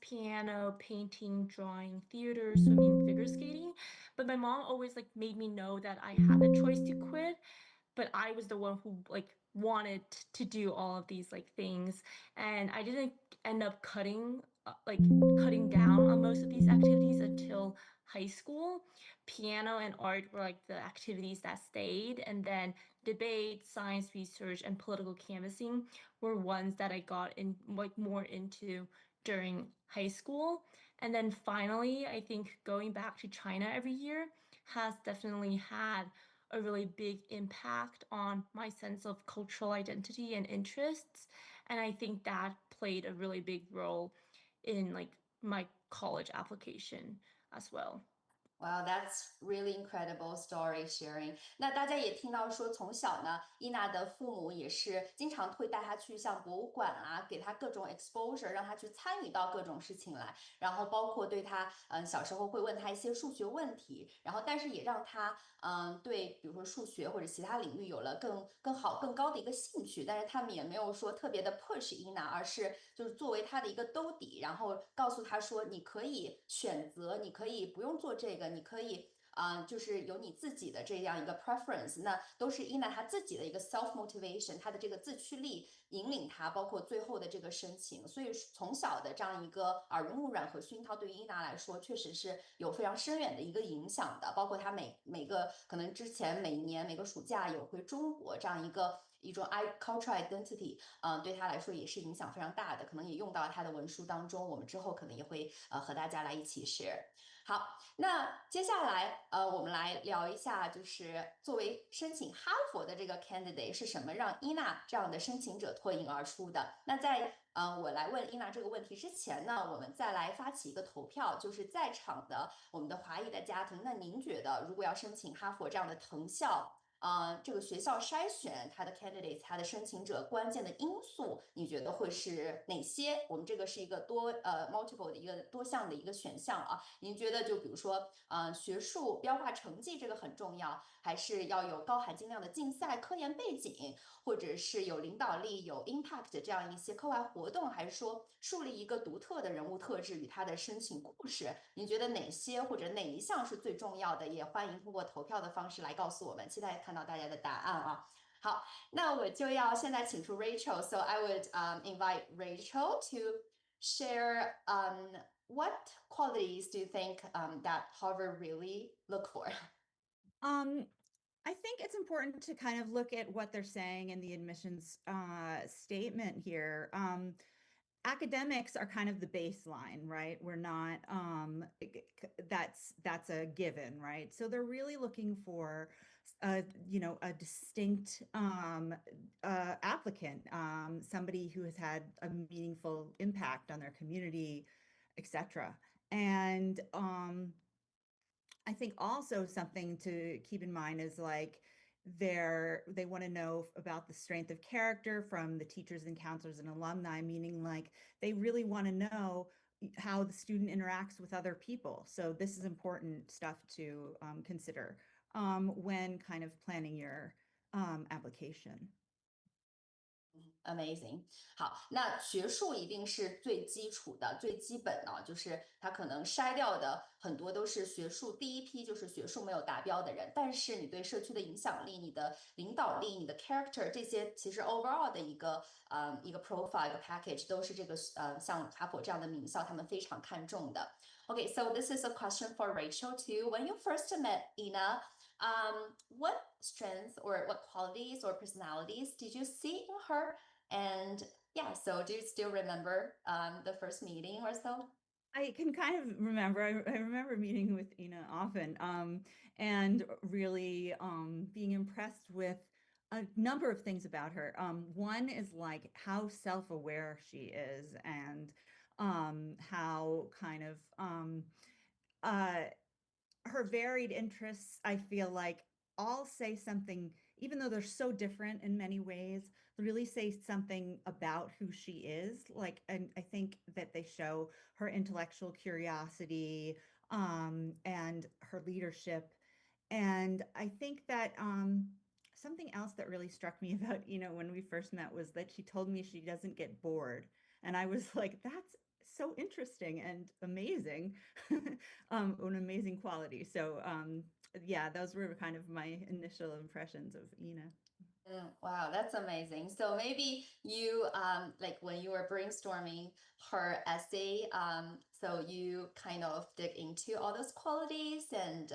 piano, painting, drawing, theater, swimming, figure skating. But my mom always like made me know that I had the choice to quit, but I was the one who like wanted to do all of these like things, and I didn't end up cutting down on most of these activities until high school. Piano and art were like the activities that stayed, and then debate, science research, and political canvassing were ones that I got in like more into during high school. And then finally, I think going back to China every year has definitely had a really big impact on my sense of cultural identity and interests. And I think that played a really big role in like my college application as well. Wow, that's really incredible story sharing.那大家也听到说，从小呢，伊娜的父母也是经常会带她去像博物馆啊，给她各种 exposure，让她去参与到各种事情来。然后包括对她，小时候会问她一些数学问题，然后但是也让她，对，比如说数学或者其他领域有了更好、更高的一个兴趣。但是他们也没有说特别的 push 伊娜，而是就是作为她的一个兜底，然后告诉她说，你可以选择，你可以不用做这个，你可以。就是有你自己的这样一个 preference，那都是伊娜她自己的一个 self motivation，她的这个自驱力引领她，包括最后的这个申请。所以从小的这样一个耳濡目染和熏陶，对于伊娜来说，确实是有非常深远的一个影响的。包括她每个可能之前每年每个暑假有回中国这样一种 cultural identity，对他来说也是影响非常大的，可能也用到他的文书当中。我们之后可能也会和大家来一起 share。好，那接下来我们来聊一下，就是作为申请哈佛的这个 candidate 是什么让伊娜这样的申请者脱颖而出的？那在我来问伊娜这个问题之前呢，我们再来发起一个投票，就是在场的我们的华裔的家庭，那您觉得如果要申请哈佛这样的藤校？这个学校筛选它的 candidates，它的申请者关键的因素，你觉得会是哪些？我们这个是一个multiple 的一个多项的一个选项啊。您觉得就比如说，学术标化成绩这个很重要，还是要有高含金量的竞赛科研背景，或者是有领导力、有 impact 这样一些课外活动，还是说树立一个独特的人物特质与他的申请故事？您觉得哪些或者哪一项是最重要的？也欢迎通过投票的方式来告诉我们，期待看到大家的答案啊。好，那我就要现在请出 Rachel。So I would invite Rachel to share what qualities do you think that Harvard really look for? Um, I think it's important to kind of look at what they're saying in the admissions statement here. Academics are kind of the baseline, right? We're not that's a given, right? So they're really looking for a distinct applicant, somebody who has had a meaningful impact on their community, etc. And I think also something to keep in mind is like they want to know about the strength of character from the teachers and counselors and alumni, meaning like they really want to know how the student interacts with other people. So this is important stuff to consider when kind of planning your application. Amazing，好，那学术一定是最基础的、最基本的，就是它可能筛掉的很多都是学术第一批就是学术没有达标的人，但是你对社区的影响力、你的领导力、你的 character 这些，其实 overall 的一个 profile 一个 package 都是这个像哈佛这样的名校他们非常看重的。Okay, so this is a question for Rachel too. When you first met Ina, what strengths or what qualities or personalities did you see in her? And yeah, so do you still remember the first meeting or so? I can kind of remember. I remember meeting with Ina often, and really being impressed with a number of things about her. One is like how self-aware she is, and how kind of uh, her varied interests, I feel like all say something, even though they're so different in many ways, really say something about who she is. Like, and I think that they show her intellectual curiosity and her leadership. And I think that something else that really struck me about, when we first met was that she told me she doesn't get bored. And I was like, that's so interesting and amazing, an amazing quality. So yeah, those were kind of my initial impressions of Ina. Wow, that's amazing. So maybe you like when you were brainstorming her essay, so you kind of dig into all those qualities and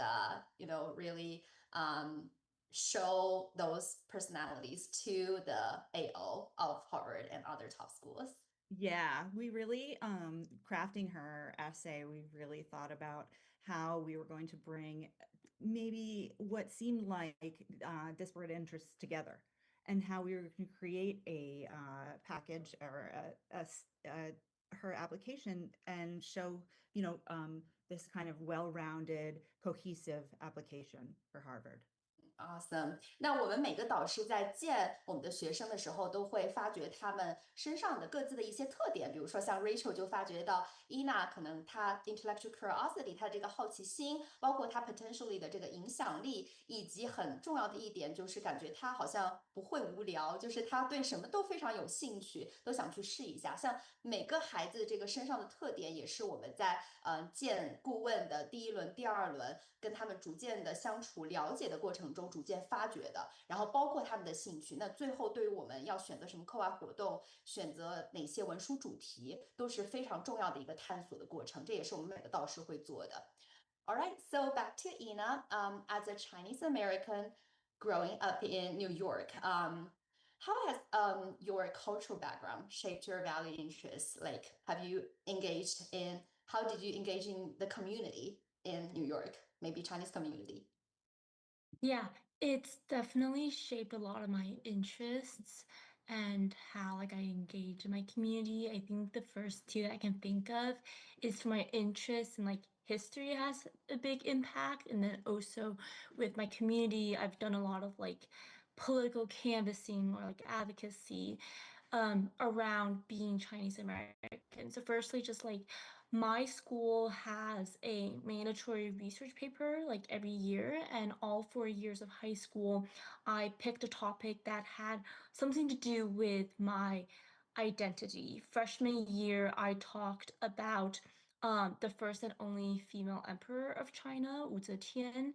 really um show those personalities to the AO of Harvard and other top schools. Yeah, we really, crafting her essay, we really thought about how we were going to bring maybe what seemed like disparate interests together and how we were going to create a package or her application and show, this kind of well-rounded, cohesive application for Harvard. Awesome。那我们每个导师在见我们的学生的时候，都会发掘他们身上的各自的一些特点。比如说，像 Rachel 就发掘到 Ina 可能她 intellectual curiosity，她的这个好奇心，包括她 potentially 的这个影响力，以及很重要的一点就是感觉她好像不会无聊，就是她对什么都非常有兴趣，都想去试一下。像每个孩子这个身上的特点，也是我们在见顾问的第一轮、第二轮，跟他们逐渐的相处、了解的过程中逐渐发掘的。然后包括他们的兴趣，那最后对于我们要选择什么课外活动，选择哪些文书主题，都是非常重要的一个探索的过程。这也是我们每个导师会做的。All right, so back to Ina. As a Chinese American growing up in New York, how has your cultural background shaped your value interests? Like, have you engaged in, how did you engage in the community in New York, maybe Chinese community? Yeah, it's definitely shaped a lot of my interests and how like I engage in my community. I think the first two that I can think of is for my interest in like history has a big impact, and then also with my community, I've done a lot of like political canvassing or like advocacy around being Chinese American. So firstly, just like my school has a mandatory research paper like every year, and all 4 years of high school, I picked a topic that had something to do with my identity. Freshman year, I talked about the first and only female emperor of China, Wu Zetian.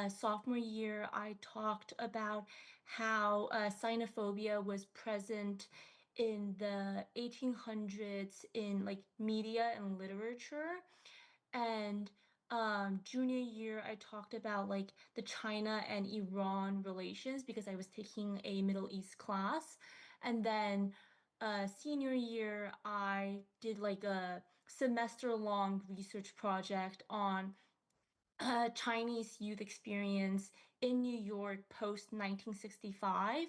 Sophomore year, I talked about how xenophobia was present in the 1800s in like media and literature. And junior year, I talked about like the China and Iran relations because I was taking a Middle East class. And then senior year, I did like a semester long research project on Chinese youth experience in New York post 1965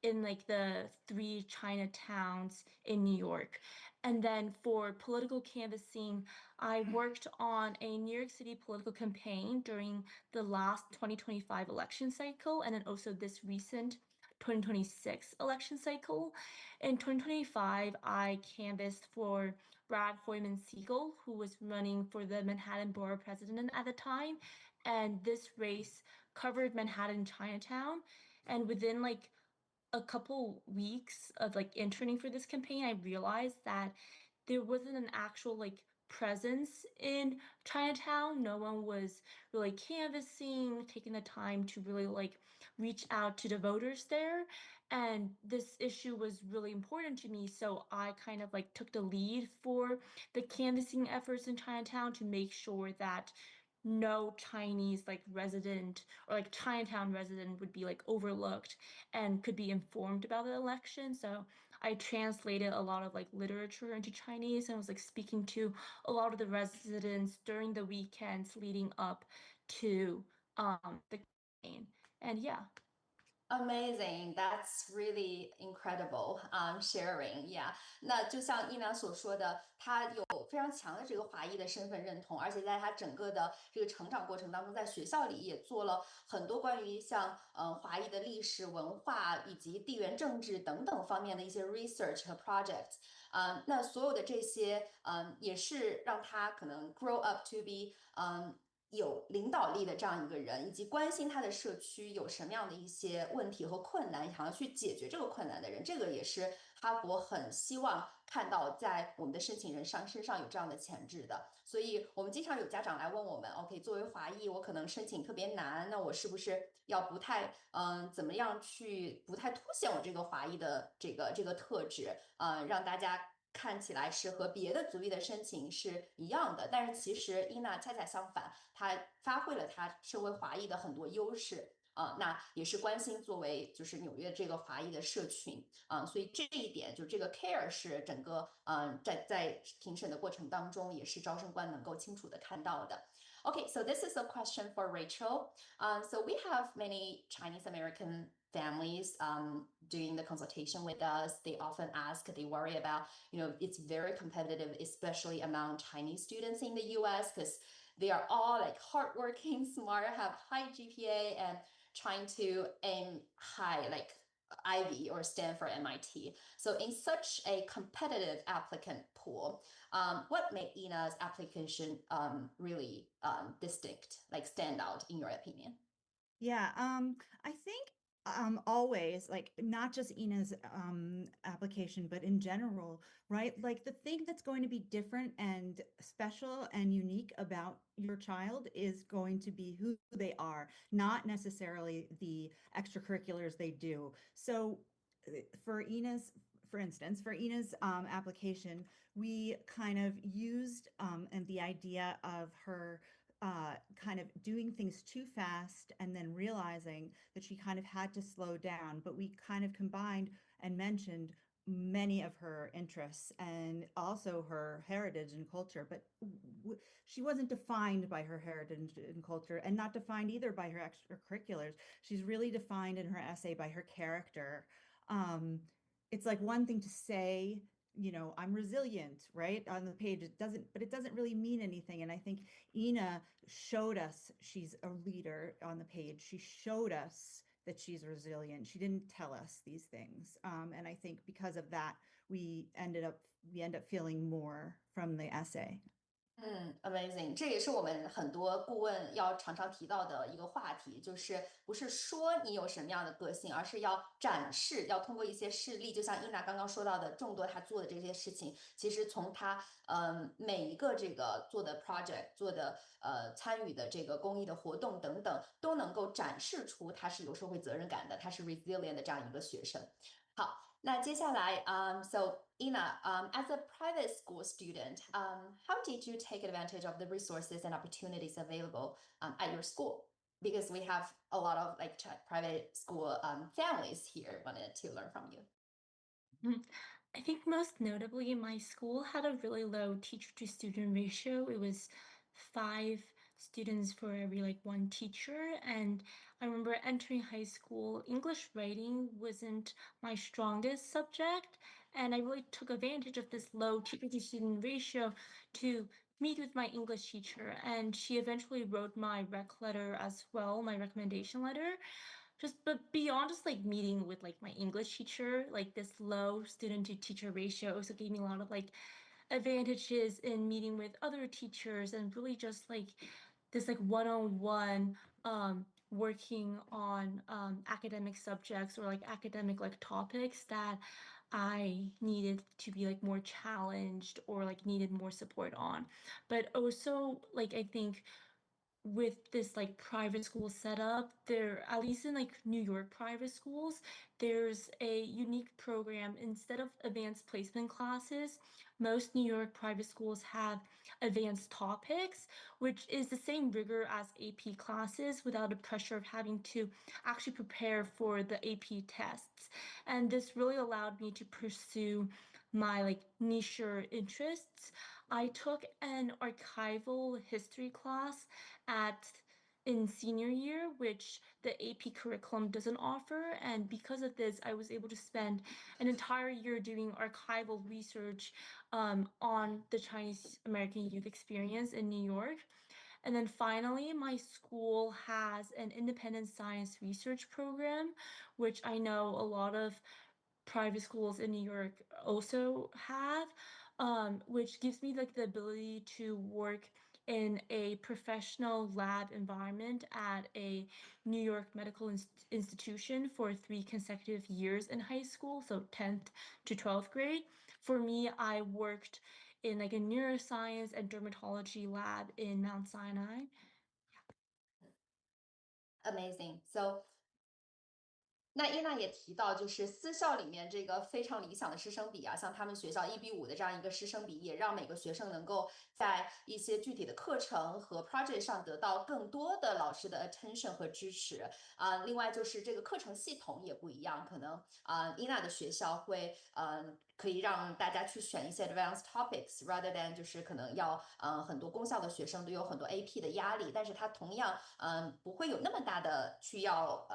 in like the three Chinatowns in New York. And then for political canvassing, I worked on a New York City political campaign during the last 2025 election cycle and then also this recent 2026 election cycle. In 2025, I canvassed for Brad Hoyman Siegel, who was running for the Manhattan Borough President at the time. And this race covered Manhattan Chinatown. And within like a couple weeks of like interning for this campaign, I realized that there wasn't an actual like presence in Chinatown. No one was really canvassing, taking the time to really like reach out to the voters there. And this issue was really important to me. So I kind of like took the lead for the canvassing efforts in Chinatown to make sure that no Chinese like resident or like Chinatown resident would be like overlooked and could be informed about the election. So I translated a lot of like literature into Chinese and was like speaking to a lot of the residents during the weekends leading up to the campaign. And yeah. Amazing, that's really incredible. Sharing, yeah. 那就像伊娜所说的，她有非常强的这个华裔的身份认同，而且在她整个的这个成长过程当中，在学校里也做了很多关于像华裔的历史文化以及地缘政治等等方面的一些 research 和 projects。那所有的这些，也是让她可能 grow up to be，有领导力的这样一个人，以及关心他的社区有什么样的一些问题和困难，想要去解决这个困难的人，这个也是哈佛很希望看到在我们的申请人身上有这样的潜质的。所以我们经常有家长来问我们 ，OK， 作为华裔，我可能申请特别难，那我是不是要不太怎么样去不太凸显我这个华裔的这个特质让大家看起来是和别的族裔的申请是一样的，但是其实伊娜恰恰相反，她发挥了她身为华裔的很多优势。那也是关心作为就是纽约这个华裔的社群所以这一点就这个 care 是整个在评审的过程当中，也是招生官能够清楚的看到的。Okay, so this is a question for Rachel. So we have many Chinese American families doing the consultation with us. They often ask, they worry about, it's very competitive, especially among Chinese students in the US, because they are all like hardworking, smart, have high GPA, and trying to aim high, like Ivy or Stanford, MIT. So in such a competitive applicant pool, what made Ina's application really distinct, like stand out in your opinion? Yeah, I think always like not just Ina's application, but in general, right? Like the thing that's going to be different and special and unique about your child is going to be who they are, not necessarily the extracurriculars they do. So for Ina's, for instance, for Ina's application, we kind of used and the idea of her kind of doing things too fast and then realizing that she kind of had to slow down. But we kind of combined and mentioned many of her interests and also her heritage and culture. But she wasn't defined by her heritage and culture and not defined either by her extracurriculars. She's really defined in her essay by her character. Um, it's like one thing to say, I'm resilient, right? On the page, but it doesn't really mean anything. And I think Ina showed us she's a leader on the page. She showed us that she's resilient. She didn't tell us these things. And I think because of that, we end up feeling more from the essay. Amazing，这也是我们很多顾问要常常提到的一个话题，就是不是说你有什么样的个性，而是要展示，要通过一些事例，就像伊娜刚刚说到的众多她做的这些事情，其实从她每一个这个做的 project 做的参与的这个公益的活动等等，都能够展示出她是有社会责任感的，她是 resilient 的这样一个学生。好，那接下来，so Ina, as a private school student, how did you take advantage of the resources and opportunities available at your school? Because we have a lot of like private school families here wanted to learn from you. I think most notably, my school had a really low teacher to student ratio. It was 5 students for every like one teacher. And I remember entering high school, English writing wasn't my strongest subject. And I really took advantage of this low teacher to student ratio to meet with my English teacher. And she eventually wrote my rec letter as well, my recommendation letter. But beyond just like meeting with like my English teacher, like this low student to teacher ratio also gave me a lot of like advantages in meeting with other teachers and really just like this like one-on-one working on academic subjects or like academic like topics that I needed to be like more challenged or like needed more support on. But also like I think with this like private school setup, there, at least in like New York private schools, there's a unique program. Instead of advanced placement classes, most New York private schools have advanced topics, which is the same rigor as AP classes without the pressure of having to actually prepare for the AP tests. And this really allowed me to pursue my like niche interests. I took an archival history class at in senior year, which the AP curriculum doesn't offer. And because of this, I was able to spend an entire year doing archival research on the Chinese American youth experience in New York. And then finally, my school has an independent science research program, which I know a lot of private schools in New York also have, which gives me like the ability to work in a professional lab environment at a New York medical institution for 3 consecutive years in high school, so 10th to 12th grade. for me, I worked in like a neuroscience and dermatology lab in Mount Sinai. Amazing. So 那伊娜也提到，就是私校里面这个非常理想的师生比啊，像他们学校1:5的这样一个师生比，也让每个学生能够在一些具体的课程和 project 上得到更多的老师的 attention 和支持啊。另外就是这个课程系统也不一样，可能伊娜的学校会可以让大家去选一些 advanced topics，rather than 就是可能要很多公校的学生都有很多 AP 的压力，但是它同样不会有那么大的需要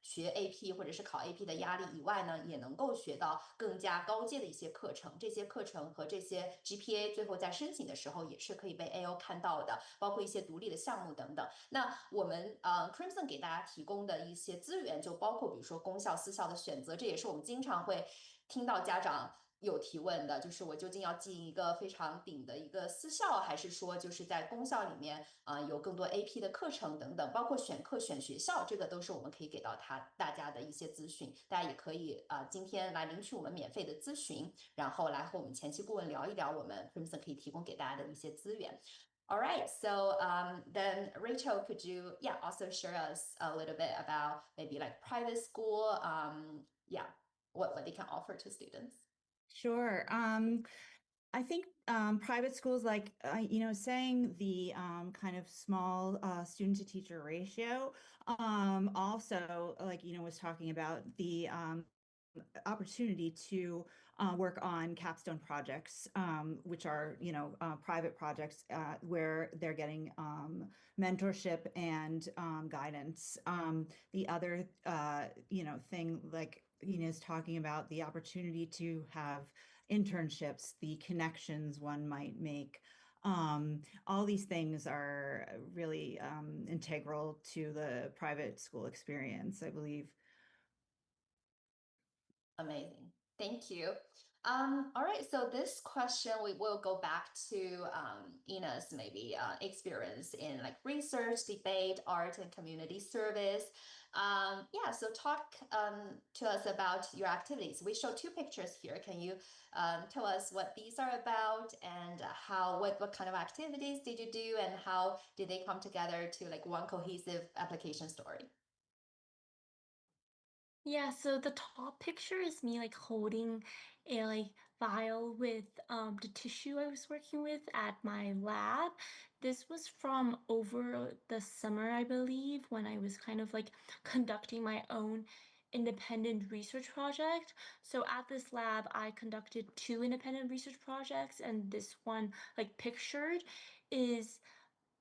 学 AP 或者是考 AP 的压力以外呢，也能够学到更加高阶的一些课程。这些课程和这些 GPA 最后在申请的时候也是可以被 AO 看到的，包括一些独立的项目等等。那我们Crimson 给大家提供的一些资源，就包括比如说公校、私校的选择，这也是我们经常会听到家长有提问的，就是我究竟要进一个非常顶的一个私校，还是说就是在公校里面有更多 AP 的课程等等，包括选课选学校，这个都是我们可以给到大家的一些资讯。大家也可以今天来领取我们免费的咨询，然后来和我们前期顾问聊一聊我们 Crimson 可以提供给大家的一些资源。All right, so then Rachel, could you also share us a little bit about maybe like private school, what they can offer to students? Sure. I think private schools, like saying the kind of small student to teacher ratio. Also, like was talking about the opportunity to work on capstone projects, which are private projects where they're getting mentorship and guidance. The other thing, like is talking about the opportunity to have internships, the connections one might make. All these things are really integral to the private school experience, I believe. Amazing. Thank you. All right, so this question we will go back to Ina's maybe experience in like research, debate, art, and community service. So talk to us about your activities. We show 2 pictures here. Can you tell us what these are about and what kind of activities did you do and how did they come together to like one cohesive application story? Yeah, so the top picture is me like holding a like vial with the tissue I was working with at my lab. This was from over the summer, I believe, when I was kind of like conducting my own independent research project. So at this lab, I conducted 2 independent research projects, and this one, like pictured, is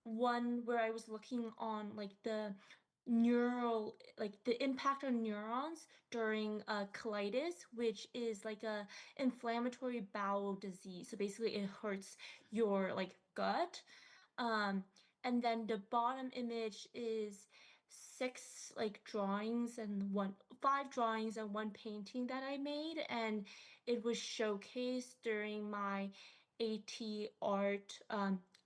one where I was looking on like the neural like the impact on neurons during colitis, which is like a inflammatory bowel disease. So basically it hurts your like gut. um and then the bottom image is 6 like drawings and 5 drawings and 1 painting that I made, and it was showcased during my AT art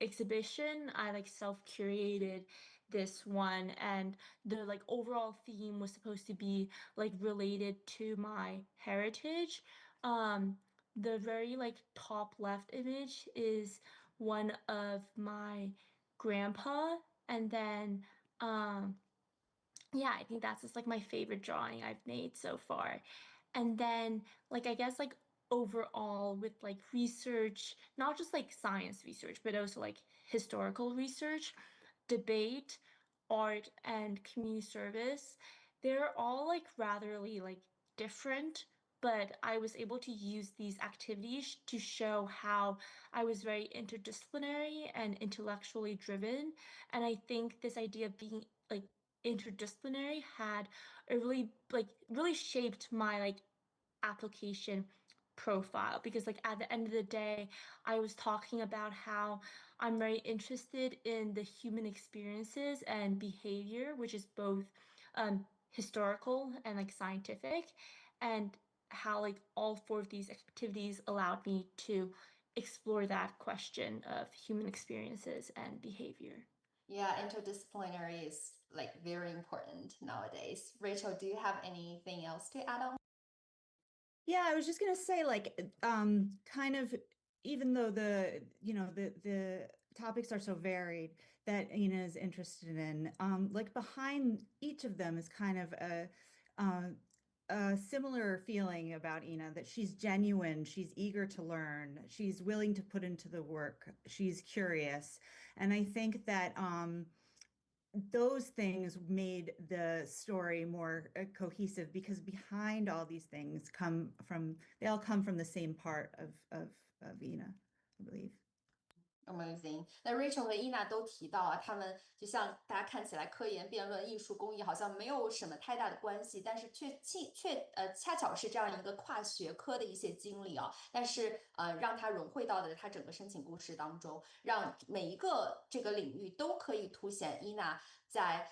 exhibition. I like self-curated this one, and the like overall theme was supposed to be like related to my heritage. The very like top left image is one of my grandpa, and then yeah, I think that's just like my favorite drawing I've made so far. And then like I guess like overall with like research, not just like science research, but also like historical research, debate, art, and community service, they're all like ratherly like different, but I was able to use these activities to show how I was very interdisciplinary and intellectually driven. And I think this idea of being like interdisciplinary had a really shaped my like application profile, because like at the end of the day I was talking about how I'm very interested in the human experiences and behavior, which is both historical and like scientific, and how like all 4 of these activities allowed me to explore that question of human experiences and behavior. Yeah, interdisciplinary is like very important nowadays. Rachel, do you have anything else to add on? Yeah, I was just gonna say, like, kind of, even though the topics are so varied that Ina is interested in, like behind each of them is kind of uh, a similar feeling about Ina, that she's genuine, she's eager to learn, she's willing to put into the work, she's curious, and I think that those things made the story more cohesive, because behind all these things they all come from the same part of Ina, I believe. Amazing。那 Rachel 和 Ina 都提到啊，他们就像大家看起来科研、辩论、艺术、工艺好像没有什么太大的关系，但是恰巧是这样一个跨学科的一些经历啊。但是让他融汇到的他整个申请故事当中，让每一个这个领域都可以凸显 Ina 在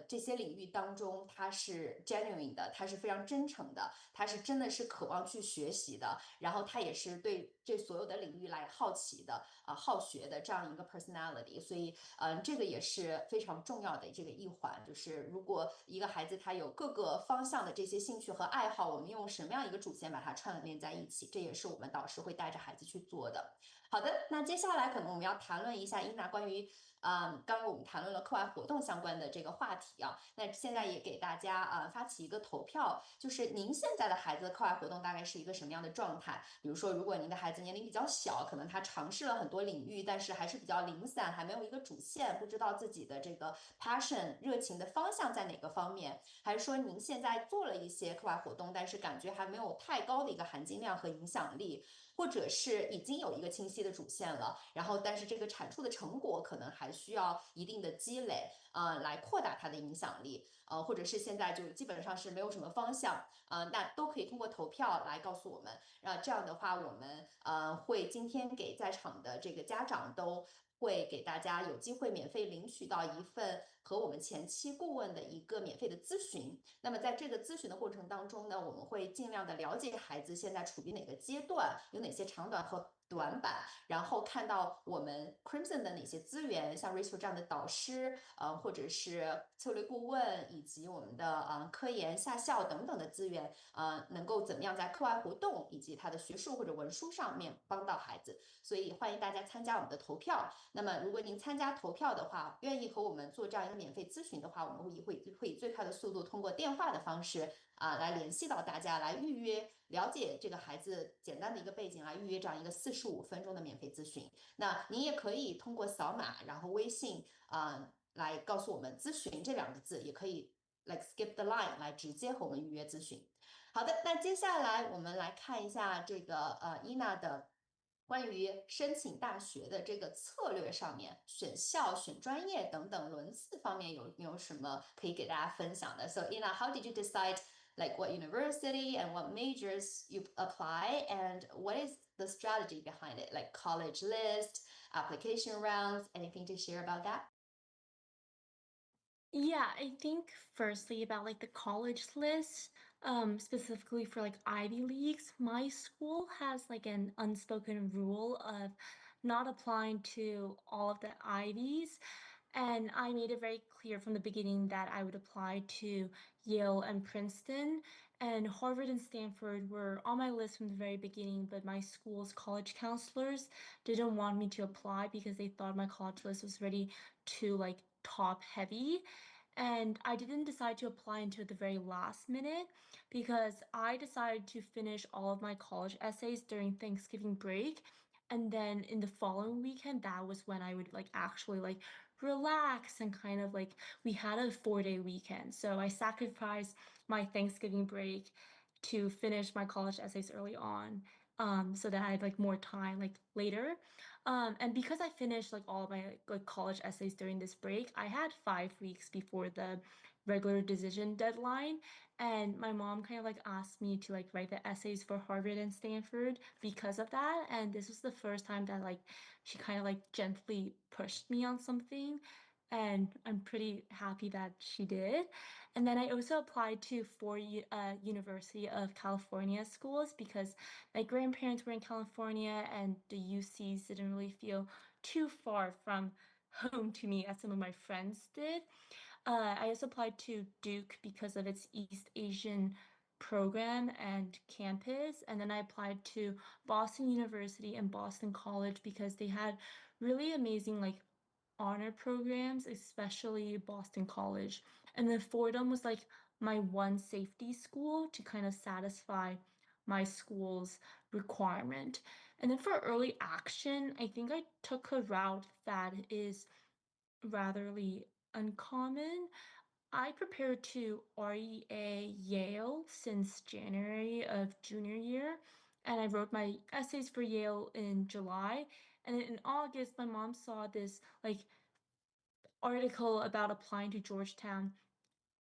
这些领域当中，他是 genuine 的，他是非常真诚的，他是真的是渴望去学习的，然后他也是对这所有的领域来好奇的好学的这样一个 personality。所以这个也是非常重要的这个一环，就是如果一个孩子他有各个方向的这些兴趣和爱好，我们用什么样一个主线把它串联在一起，这也是我们导师会带着孩子去做的。好的，那接下来可能我们要谈论一下伊娜关于刚刚我们谈论了课外活动相关的这个话题啊，那现在也给大家发起一个投票，就是您现在的孩子的课外活动大概是一个什么样的状态？比如说，如果您的孩子年龄比较小，可能他尝试了很多领域，但是还是比较零散，还没有一个主线，不知道自己的这个 passion 热情的方向在哪个方面，还是说您现在做了一些课外活动，但是感觉还没有太高的一个含金量和影响力？或者是已经有一个清晰的主线了，然后但是这个产出的成果可能还需要一定的积累，来扩大它的影响力，或者是现在就基本上是没有什么方向，那都可以通过投票来告诉我们，这样的话我们会今天给在场的这个家长都会给大家有机会免费领取到一份和我们前期顾问的一个免费的咨询。那么在这个咨询的过程当中呢，我们会尽量的了解孩子现在处于哪个阶段，有哪些长短和短板，然后看到我们 Crimson 的哪些资源，像 Rachel 这样的导师，或者是策略顾问，以及我们的科研下校等等的资源，能够怎么样在课外活动以及他的学术或者文书上面帮到孩子。所以欢迎大家参加我们的投票。那么如果您参加投票的话，愿意和我们做这样一个免费咨询的话，我们会以最快的速度通过电话的方式来联系到大家，来预约了解这个孩子简单的一个背景，来预约这样一个45分钟的免费咨询。那您也可以通过扫码，然后微信来告诉我们咨询这两个字，也可以 like skip the line 来直接和我们预约咨询。好的，那接下来我们来看一下这个伊娜的关于申请大学的这个策略上面，选校、选专业等等轮次方面有什么可以给大家分享的？So Ina, how did you decide like what university and what majors you apply, and what is the strategy behind it? Like college list, application rounds, anything to share about that? Yeah, I think firstly about like the college list, specifically for like Ivy Leagues, my school has like an unspoken rule of not applying to all of the Ivies. And I made it very clear from the beginning that I would apply to Yale and Princeton. And Harvard and Stanford were on my list from the very beginning, but my school's college counselors didn't want me to apply because they thought my college list was ready too like top heavy. And I didn't decide to apply until the very last minute because I decided to finish all of my college essays during Thanksgiving break. And then in the following weekend, that was when I would like actually like relax and kind of like we had a 4-day weekend. So I sacrificed my Thanksgiving break to finish my college essays early on. So that I had like more time like later. And because I finished like all of my like college essays during this break, I had 5 weeks before the regular decision deadline. And my mom kind of like asked me to like write the essays for Harvard and Stanford because of that. And this was the first time that like she kind of like gently pushed me on something. And I'm pretty happy that she did. And then I also applied to 4 University of California schools because my grandparents were in California and the UCs didn't really feel too far from home to me as some of my friends did. I also applied to Duke because of its East Asian program and campus. And then I applied to Boston University and Boston College because they had really amazing like honor programs, especially Boston College. And then Fordham was like my one safety school to kind of satisfy my school's requirement. And then for early action, I think I took a route that is ratherly uncommon. I prepared to REA Yale since January of junior year, and I wrote my essays for Yale in July. And then in August, my mom saw this like article about applying to Georgetown,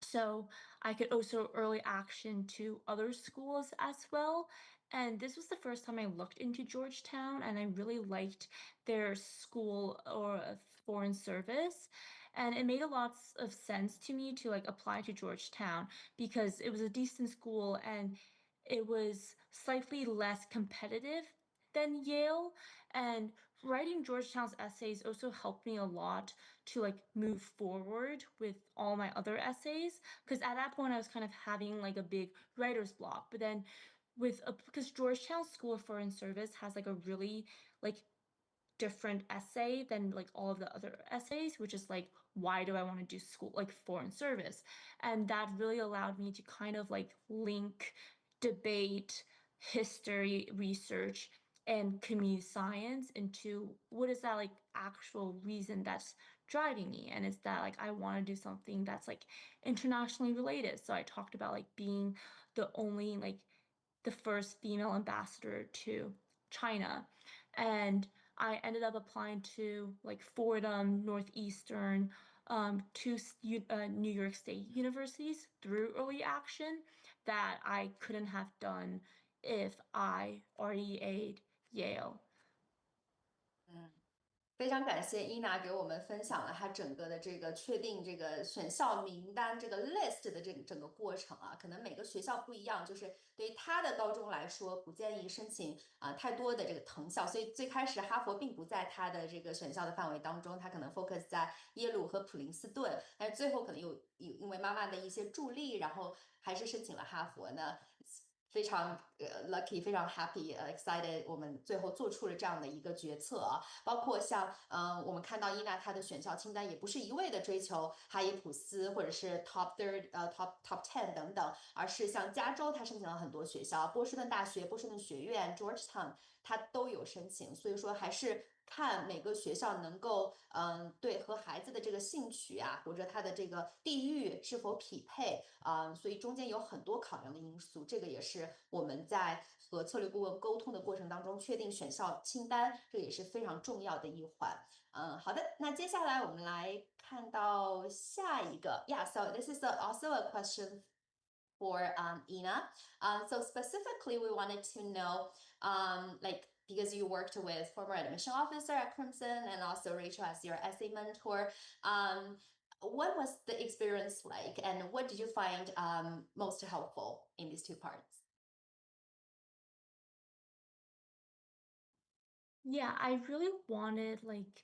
so I could also early action to other schools as well. And this was the first time I looked into Georgetown, and I really liked their school or foreign service. And it made a lot of sense to me to like apply to Georgetown because it was a decent school and it was slightly less competitive than Yale. And writing Georgetown's essays also helped me a lot to like move forward with all my other essays because at that point I was kind of having like a big writer's block. But then because Georgetown School of Foreign Service has like a really like different essay than like all of the other essays, which is like, why do I want to do school like foreign service? And that really allowed me to kind of like link debate, history, research, and community science into what is that like actual reason that's driving me. And it's that like I want to do something that's like internationally related. So I talked about like being the only like the first female ambassador to China. And I ended up applying to like Fordham, Northeastern, two New York State universities through early action that I couldn't have done if I already A'd Yale. 嗯。非常感谢伊娜给我们分享了她整个的这个确定这个选校名单这个 list 的这个整个过程啊，可能每个学校不一样，就是对于她的高中来说，不建议申请太多的这个藤校，所以最开始哈佛并不在她的这个选校的范围当中，她可能 focus 在耶鲁和普林斯顿，但是最后可能因为妈妈的一些助力，然后还是申请了哈佛呢。非常lucky，非常 happy，excited，我们最后做出了这样的一个决策啊。包括像我们看到伊娜她的选校清单也不是一味的追求哈耶普斯或者是 top 10等等，而是像加州她申请了很多学校，波士顿大学、波士顿学院、Georgetown 她都有申请，所以说还是看每个学校能够对和孩子的这个兴趣啊，或者他的这个地域是否匹配所以中间有很多考量的因素，这个也是我们在和策略顾问沟通的过程当中确定选校清单，这也是非常重要的一环。好的，那接下来我们来看到下一个，Yeah, so this is also a question for Ina. So specifically, we wanted to know, like, because you worked with former admission officer at Crimson and also Rachel as your essay mentor, what was the experience like, and what did you find most helpful in these two parts? Yeah, I really wanted like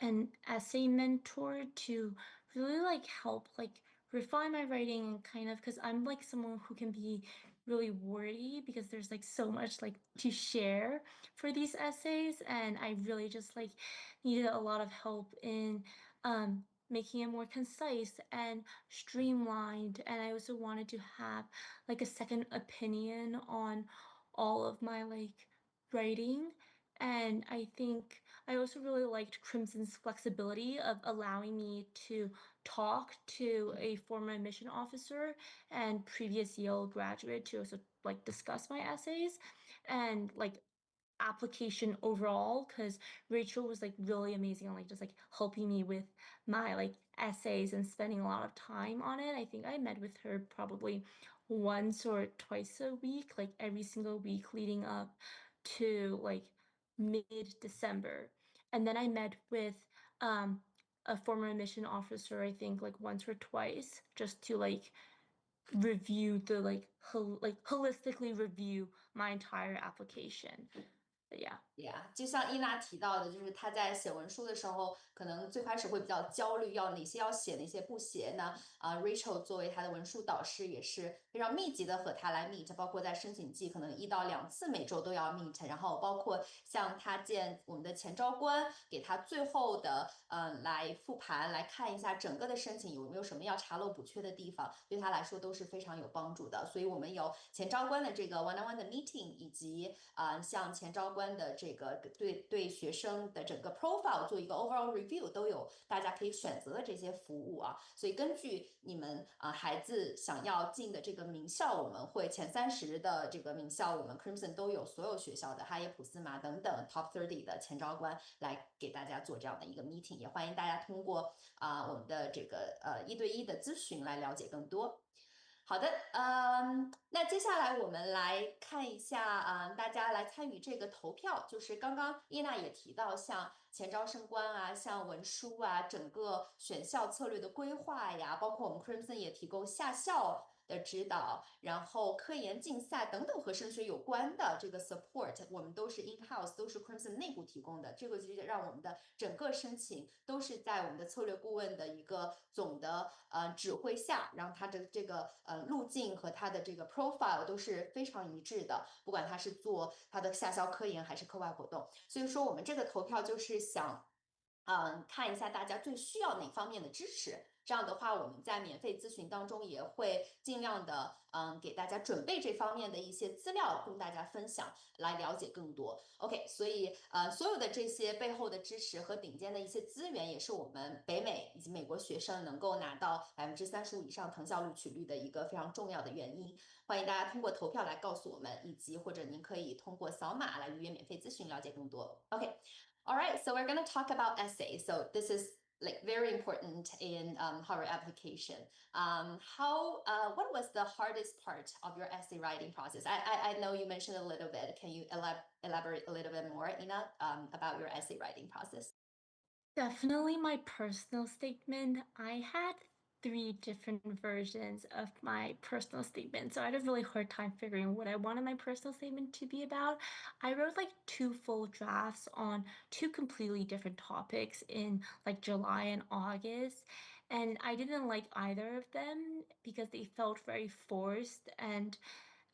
an essay mentor to really like help like refine my writing and kind of because I'm like someone who can be really wordy because there's like so much like to share for these essays and I really just like needed a lot of help in making it more concise and streamlined and I also wanted to have like a second opinion on all of my like writing and I think I also really liked Crimson's flexibility of allowing me to talk to a former admission officer and previous Yale graduate to also like discuss my essays and like application overall because Rachel was like really amazing on like just like helping me with my like essays and spending a lot of time on it. I think I met with her probably once or twice a week, like every single week leading up to like mid-December. And then I met with um a former admission officer, I think like once or twice, just to like review the like holistically review my entire application. Yeah. Yeah，就像伊娜提到的，就是她在写文书的时候，可能最开始会比较焦虑，要哪些要写，哪些不写呢？Rachel 作为她的文书导师，也是非常密集的和她来 meet，包括在申请季可能1到2次每周都要 meet，然后包括像她见我们的前招官，给她最后的来复盘，来看一下整个的申请有没有什么要查漏补缺的地方，对她来说都是非常有帮助的。所以我们有前招官的这个 one-on-one 的 meeting，以及像前招官的这个对学生的整个 profile 做一个 overall review，都有大家可以选择的这些服务啊。所以根据你们孩子想要进的这个名校，我们会前30的这个名校，我们 Crimson 都有所有学校的哈耶普斯马等等 Top 30的前招官来给大家做这样的一个 meeting，也欢迎大家通过我们的这个1对1的咨询来了解更多。好的，那接下来我们来看一下，大家来参与这个投票，就是刚刚伊娜也提到，像前招生官啊，像文书啊，整个选校策略的规划呀，包括我们 Crimson 也提供下校的指导，然后科研竞赛等等和升学有关的这个 support，我们都是 in house，都是 Crimson 内部提供的。这个就让我们的整个申请都是在我们的策略顾问的一个总的指挥下，然后它的这个路径和它的这个 profile 都是非常一致的，不管它是做它的下校科研还是课外活动。所以说我们这个投票就是想看一下大家最需要哪方面的支持。这样的话，我们在免费咨询当中也会尽量的给大家准备这方面的一些资料供大家分享，来了解更多。OK， 所以所有的这些背后的支持和顶尖的一些资源，也是我们北美以及美国学生能够拿到35%以上藤校录取率的一个非常重要的原因。欢迎大家通过投票来告诉我们，以及或者您可以通过扫码来预约免费咨询了解更多。OK。All right, so we're going to talk about essays. So this is like very important in Harvard application. What was the hardest part of your essay writing process? I know you mentioned a little bit. Can you elaborate a little bit more, Ina, about your essay writing process? Definitely my personal statement. I had three different versions of my personal statement. So I had a really hard time figuring what I wanted my personal statement to be about. I wrote like two full drafts on two completely different topics in like July and August. And I didn't like either of them because they felt very forced. And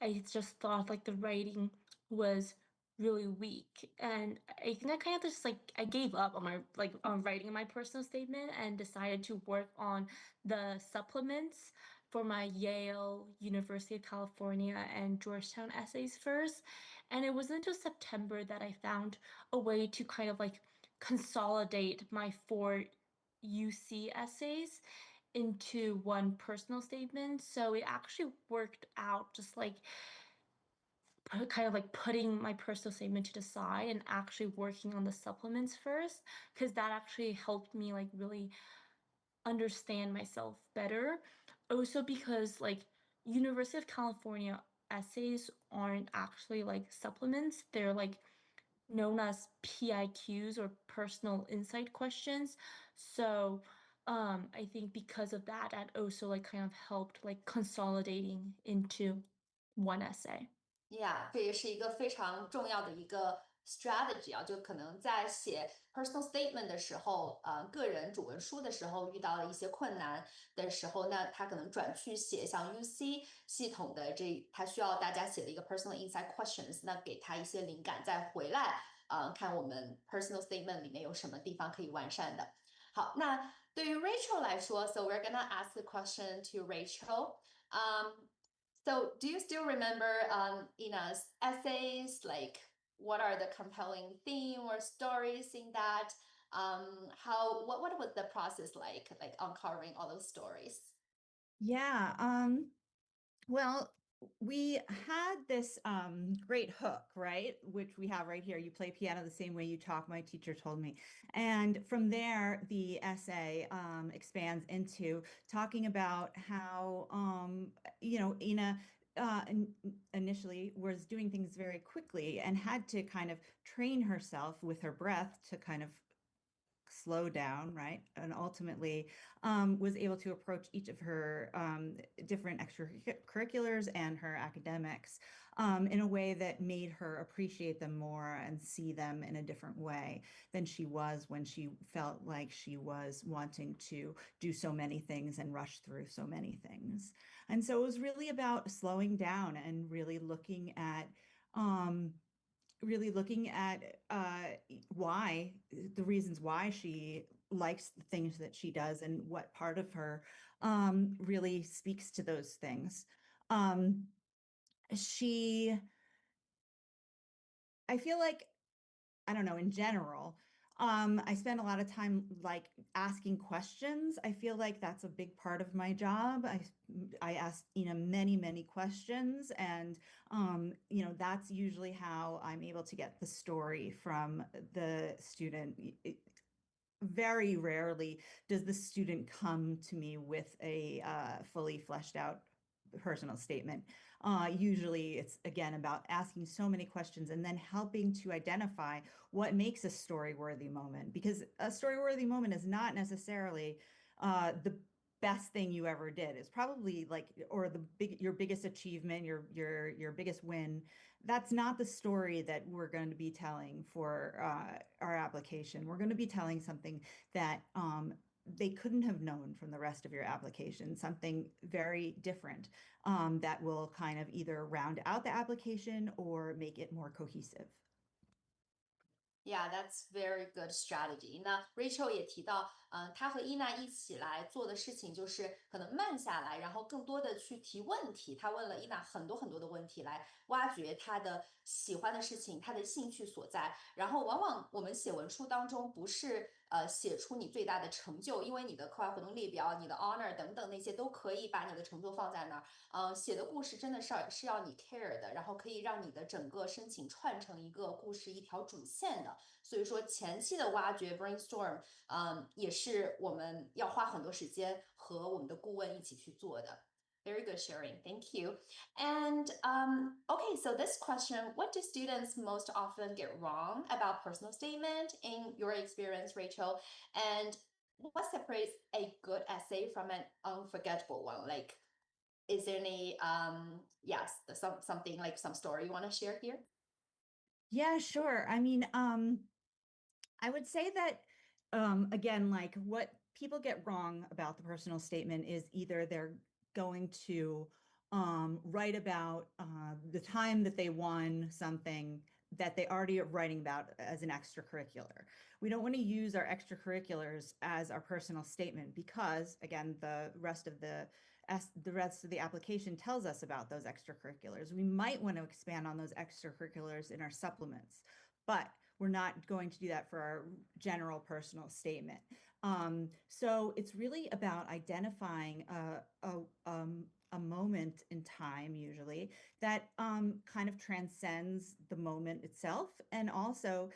I just thought like the writing was really weak, and I think I kind of just like I gave up on my like on writing my personal statement and decided to work on the supplements for my Yale, University of California, and Georgetown essays first. And it wasn't until September that I found a way to kind of like consolidate my four UC essays into one personal statement. So it actually worked out just like kind of like putting my personal statement to the side and actually working on the supplements first, because that actually helped me like really understand myself better. Also because like University of California essays aren't actually like supplements, they're like known as PIQs or personal insight questions. So I think because of that, that also like kind of helped like consolidating into one essay. Yeah，这也是一个非常重要的一个 strategy 啊，就可能在写 personal statement 的时候，个人主文书的时候遇到了一些困难的时候，那他可能转去写像 UC 系统的他需要大家写的一个 personal insight questions，那给他一些灵感，再回来看我们 personal statement 里面有什么地方可以完善的。好，那对于 Rachel 来说，so we're gonna ask the question to Rachel. So do you still remember Ina's essays? Like what are the compelling theme or stories in that? What was the process like uncovering all those stories? Yeah. Well, we had this great hook, right? Which we have right here. You play piano the same way you talk, my teacher told me. And from there, the essay expands into talking about how, Ina initially was doing things very quickly and had to kind of train herself with her breath to kind of slow down, right? And ultimately was able to approach each of her different extracurriculars and her academics in a way that made her appreciate them more and see them in a different way than she was when she felt like she was wanting to do so many things and rush through so many things. And so it was really about slowing down and um, really looking at why the reasons why she likes the things that she does and what part of her really speaks to those things. Um, she, I feel like I don't know, in general, I spend a lot of time like asking questions. I feel like that's a big part of my job. I ask, many, many questions, and that's usually how I'm able to get the story from the student. Very rarely does the student come to me with a fully fleshed out personal statement. Usually it's again about asking so many questions and then helping to identify what makes a story worthy moment, because a story worthy moment is not necessarily the best thing you ever did. It's probably like, or your biggest achievement, your biggest win. That's not the story that we're going to be telling for our application. We're going to be telling something that they couldn't have known from the rest of your application, something very different that will kind of either round out the application or make it more cohesive. Yeah, that's very good strategy.那 Rachel 也提到，她和伊娜一起来做的事情就是可能慢下来，然后更多的去提问题。她问了伊娜很多很多的问题，来挖掘她的喜欢的事情，她的兴趣所在。然后往往我们写文书当中不是写出你最大的成就，因为你的课外活动列表、你的 honor 等等那些都可以把你的成就放在那儿。写的故事真的是要你 care 的，然后可以让你的整个申请串成一个故事一条主线的。所以说前期的挖掘 brainstorm，也是我们要花很多时间和我们的顾问一起去做的。Very good sharing. Thank you. And okay, so this question, what do students most often get wrong about personal statement in your experience, Rachel? And what separates a good essay from an unforgettable one? Like, is there any, yes, something like some story you want to share here? Yeah, sure. I mean, I would say that, again, like what people get wrong about the personal statement is either they're going to write about the time that they won something that they already are writing about as an extracurricular. We don't want to use our extracurriculars as our personal statement because, again, the rest of the application tells us about those extracurriculars. We might want to expand on those extracurriculars in our supplements, but we're not going to do that for our general personal statement. So it's really about identifying a moment in time, usually, that kind of transcends the moment itself and also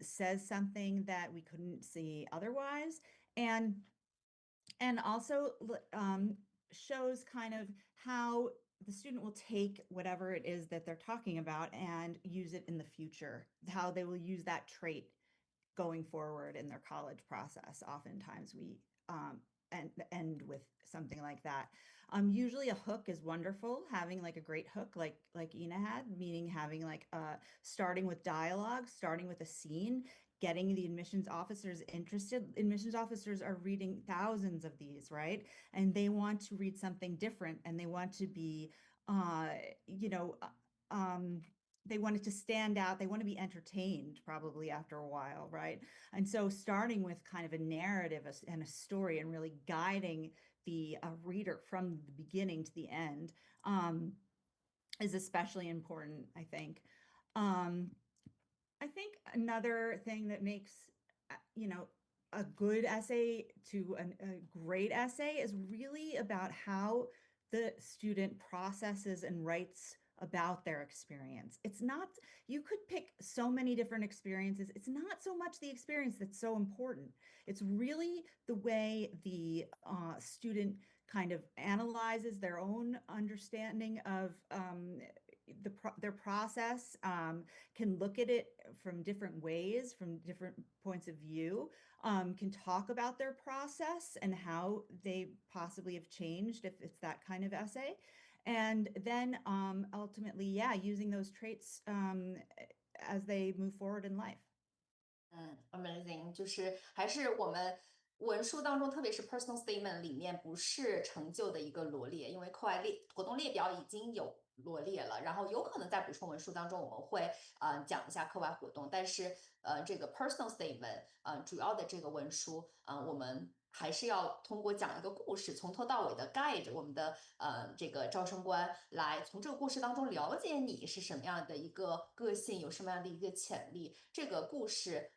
says something that we couldn't see otherwise. And also shows kind of how the student will take whatever it is that they're talking about and use it in the future, how they will use that trait going forward in their college process. Oftentimes we end with something like that. Usually a hook is wonderful, having like a great hook like Ina had, meaning having like starting with dialogue, starting with a scene, getting the admissions officers interested. Admissions officers are reading thousands of these, right? And they want to read something different and they want to be, uh, you know, they want it to stand out. They want to be entertained probably after a while, right? And so starting with kind of a narrative and a story and really guiding the reader from the beginning to the end is especially important, I think. Um, I think another thing that makes, a good essay to a great essay is really about how the student processes and writes about their experience. It's not, you could pick so many different experiences. It's not so much the experience that's so important. It's really the way the student kind of analyzes their own understanding of their process, can look at it from different ways, from different points of view, can talk about their process and how they possibly have changed if it's that kind of essay. And then ultimately, yeah, using those traits as they move forward in life. Amazing，就是还是我们文书当中，特别是 personal statement 里面不是成就的一个罗列，因为课外活动列表已经有罗列了，然后有可能在补充文书当中我们会讲一下课外活动，但是这个 personal statement 主要的这个文书我们还是要通过讲一个故事，从头到尾的 guide 我们的这个招生官来从这个故事当中了解你是什么样的一个个性，有什么样的一个潜力。这个故事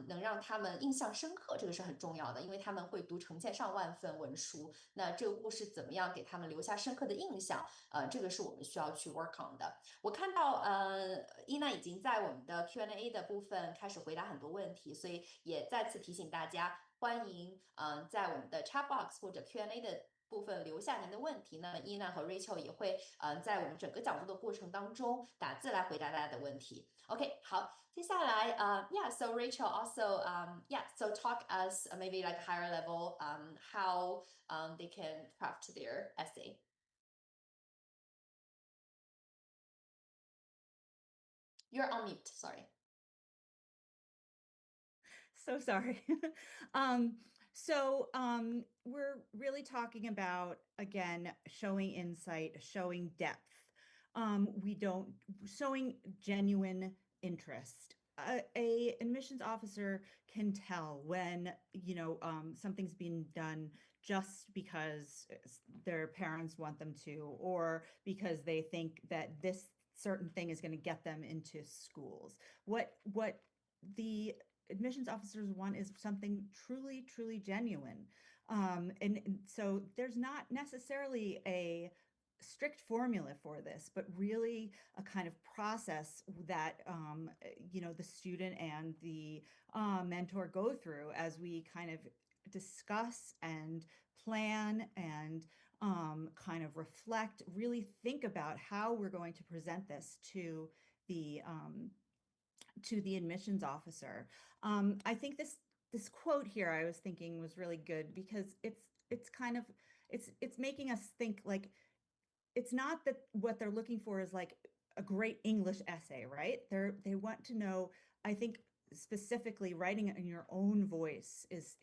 能让他们印象深刻，这个是很重要的，因为他们会读成千上万份文书，那这个故事怎么样给他们留下深刻的印象？这个是我们需要去 work on 的。我看到伊娜已经在我们的 Q&A 的部分开始回答很多问题，所以也再次提醒大家。欢迎在我们的 chat box 或者 Q&A 的部分留下您的问题，那么伊娜和 Rachel 也会在我们整个讲座的过程当中打字来回答大家的问题。OK， 好，接下来yeah, so Rachel also yeah, so talk us maybe like higher level how they can craft their essay. You're on mute, sorry. So sorry. We're really talking about, again, showing insight, showing depth. Showing genuine interest. A admissions officer can tell when, something's being done just because their parents want them to, or because they think that this certain thing is going to get them into schools. What the admissions officers want is something truly, truly genuine. And so there's not necessarily a strict formula for this, but really a kind of process that, the student and the mentor go through as we kind of discuss and plan and kind of reflect, really think about how we're going to present this to the admissions officer. I think this quote here I was thinking was really good because it's kind of it's making us think like it's not that what they're looking for is like a great English essay, right? They want to know, I think specifically writing it in your own voice is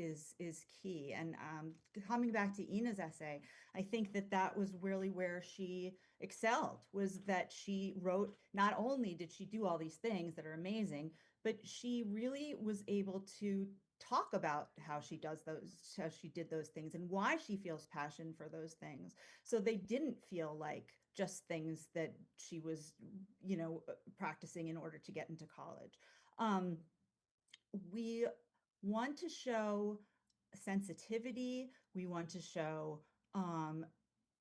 key. And coming back to Ina's essay, I think that was really where she excelled, was that she wrote, not only did she do all these things that are amazing, but she really was able to talk about how she did those things and why she feels passion for those things. So they didn't feel like just things that she was, practicing in order to get into college. We want to show sensitivity. We want to show,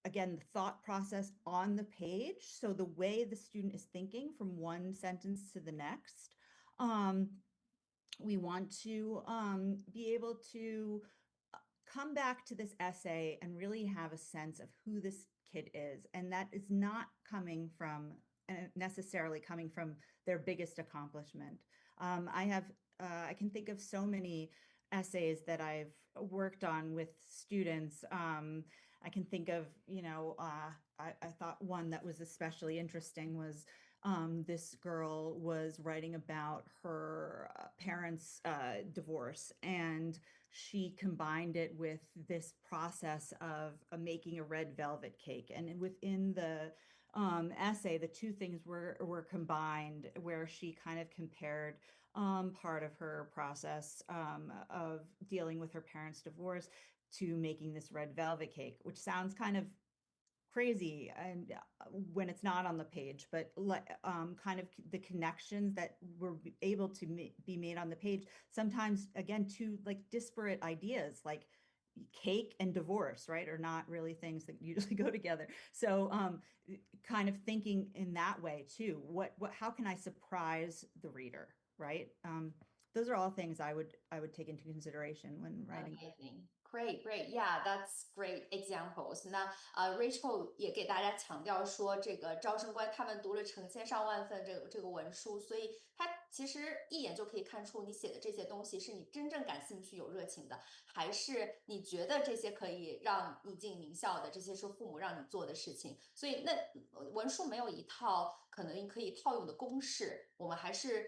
again, the thought process on the page. So the way the student is thinking from one sentence to the next. We want to be able to come back to this essay and really have a sense of who this kid is. And that is not coming from necessarily coming from their biggest accomplishment. I can think of so many essays that I've worked on with students. I can think of, I thought one that was especially interesting was this girl was writing about her parents' divorce, and she combined it with this process of making a red velvet cake. And within the essay, the two things were combined, where she kind of compared part of her process of dealing with her parents' divorce to making this red velvet cake, which sounds kind of crazy and when it's not on the page, but kind of the connections that were able to be made on the page, sometimes again two like disparate ideas like cake and divorce, right, are not really things that usually go together. So kind of thinking in that way too, how can I surprise the reader, right? those are all things I would take into consideration when writing. Amazing. Great, great. Yeah, that's great examples.那Rachel 也给大家强调说，这个招生官他们读了成千上万份这个文书，所以他其实一眼就可以看出你写的这些东西是你真正感兴趣、有热情的，还是你觉得这些可以让你进名校的，这些是父母让你做的事情。所以那文书没有一套可能可以套用的公式，我们还是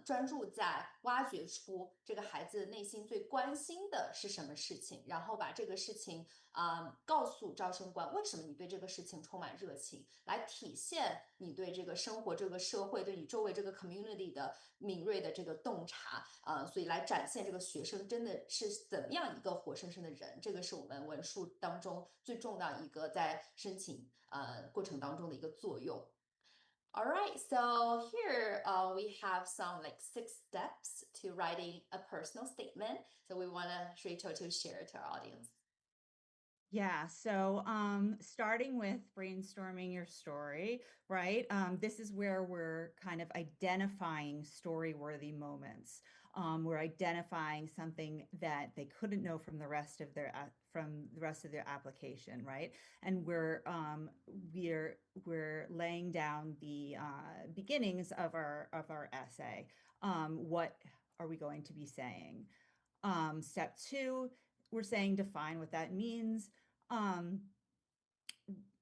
专注在挖掘出这个孩子内心最关心的是什么事情，然后把这个事情告诉招生官为什么你对这个事情充满热情，来体现你对这个生活、这个社会、对你周围这个 community 的敏锐的这个洞察所以来展现这个学生真的是怎么样一个活生生的人，这个是我们文书当中最重要一个在申请过程当中的一个作用。All right, so here we have some like 6 steps to writing a personal statement. So we want Rachel to share to our audience. Yeah, so starting with brainstorming your story, right? This is where we're kind of identifying story-worthy moments. We're identifying something that they couldn't know from the rest of their application, right? And we're laying down the beginnings of our essay. What are we going to be saying? Step 2, we're saying define what that means.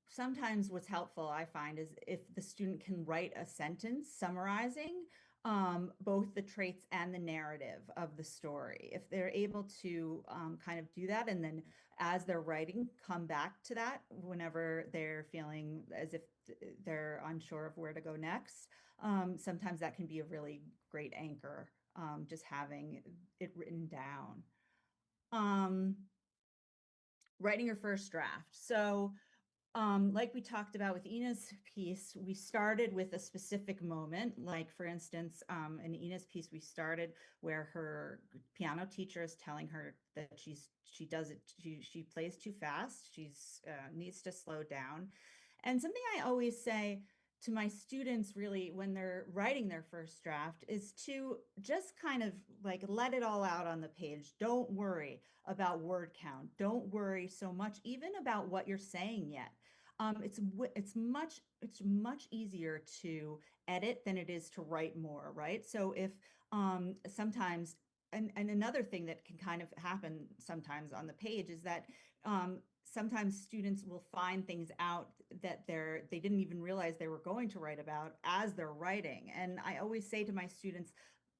Sometimes what's helpful, I find, is if the student can write a sentence summarizing both the traits and the narrative of the story. If they're able to kind of do that, and then as they're writing, come back to that whenever they're feeling as if they're unsure of where to go next, sometimes that can be a really great anchor, just having it written down. Writing your first draft. So like we talked about with Ina's piece, we started with a specific moment. Like for instance, in Ina's piece, we started where her piano teacher is telling her that she plays too fast. She's needs to slow down. And something I always say to my students really when they're writing their first draft is to just kind of like let it all out on the page. Don't worry about word count. Don't worry so much even about what you're saying yet. It's much easier to edit than it is to write more, right? So if sometimes and another thing that can kind of happen sometimes on the page is that sometimes students will find things out that they didn't even realize they were going to write about as they're writing. And I always say to my students,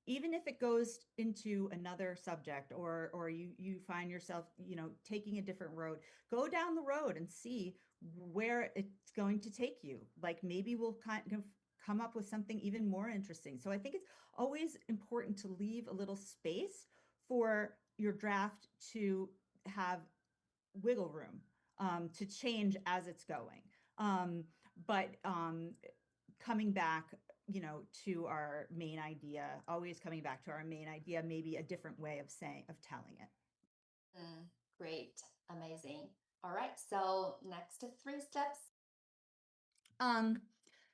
even if it goes into another subject or you find yourself, taking a different road, go down the road and see where it's going to take you. Like maybe we'll kind of come up with something even more interesting. So I think it's always important to leave a little space for your draft to have wiggle room to change as it's going. But coming back, to our main idea, always coming back to our main idea, maybe a different way of telling it. Great, amazing. All right, so next 3 steps.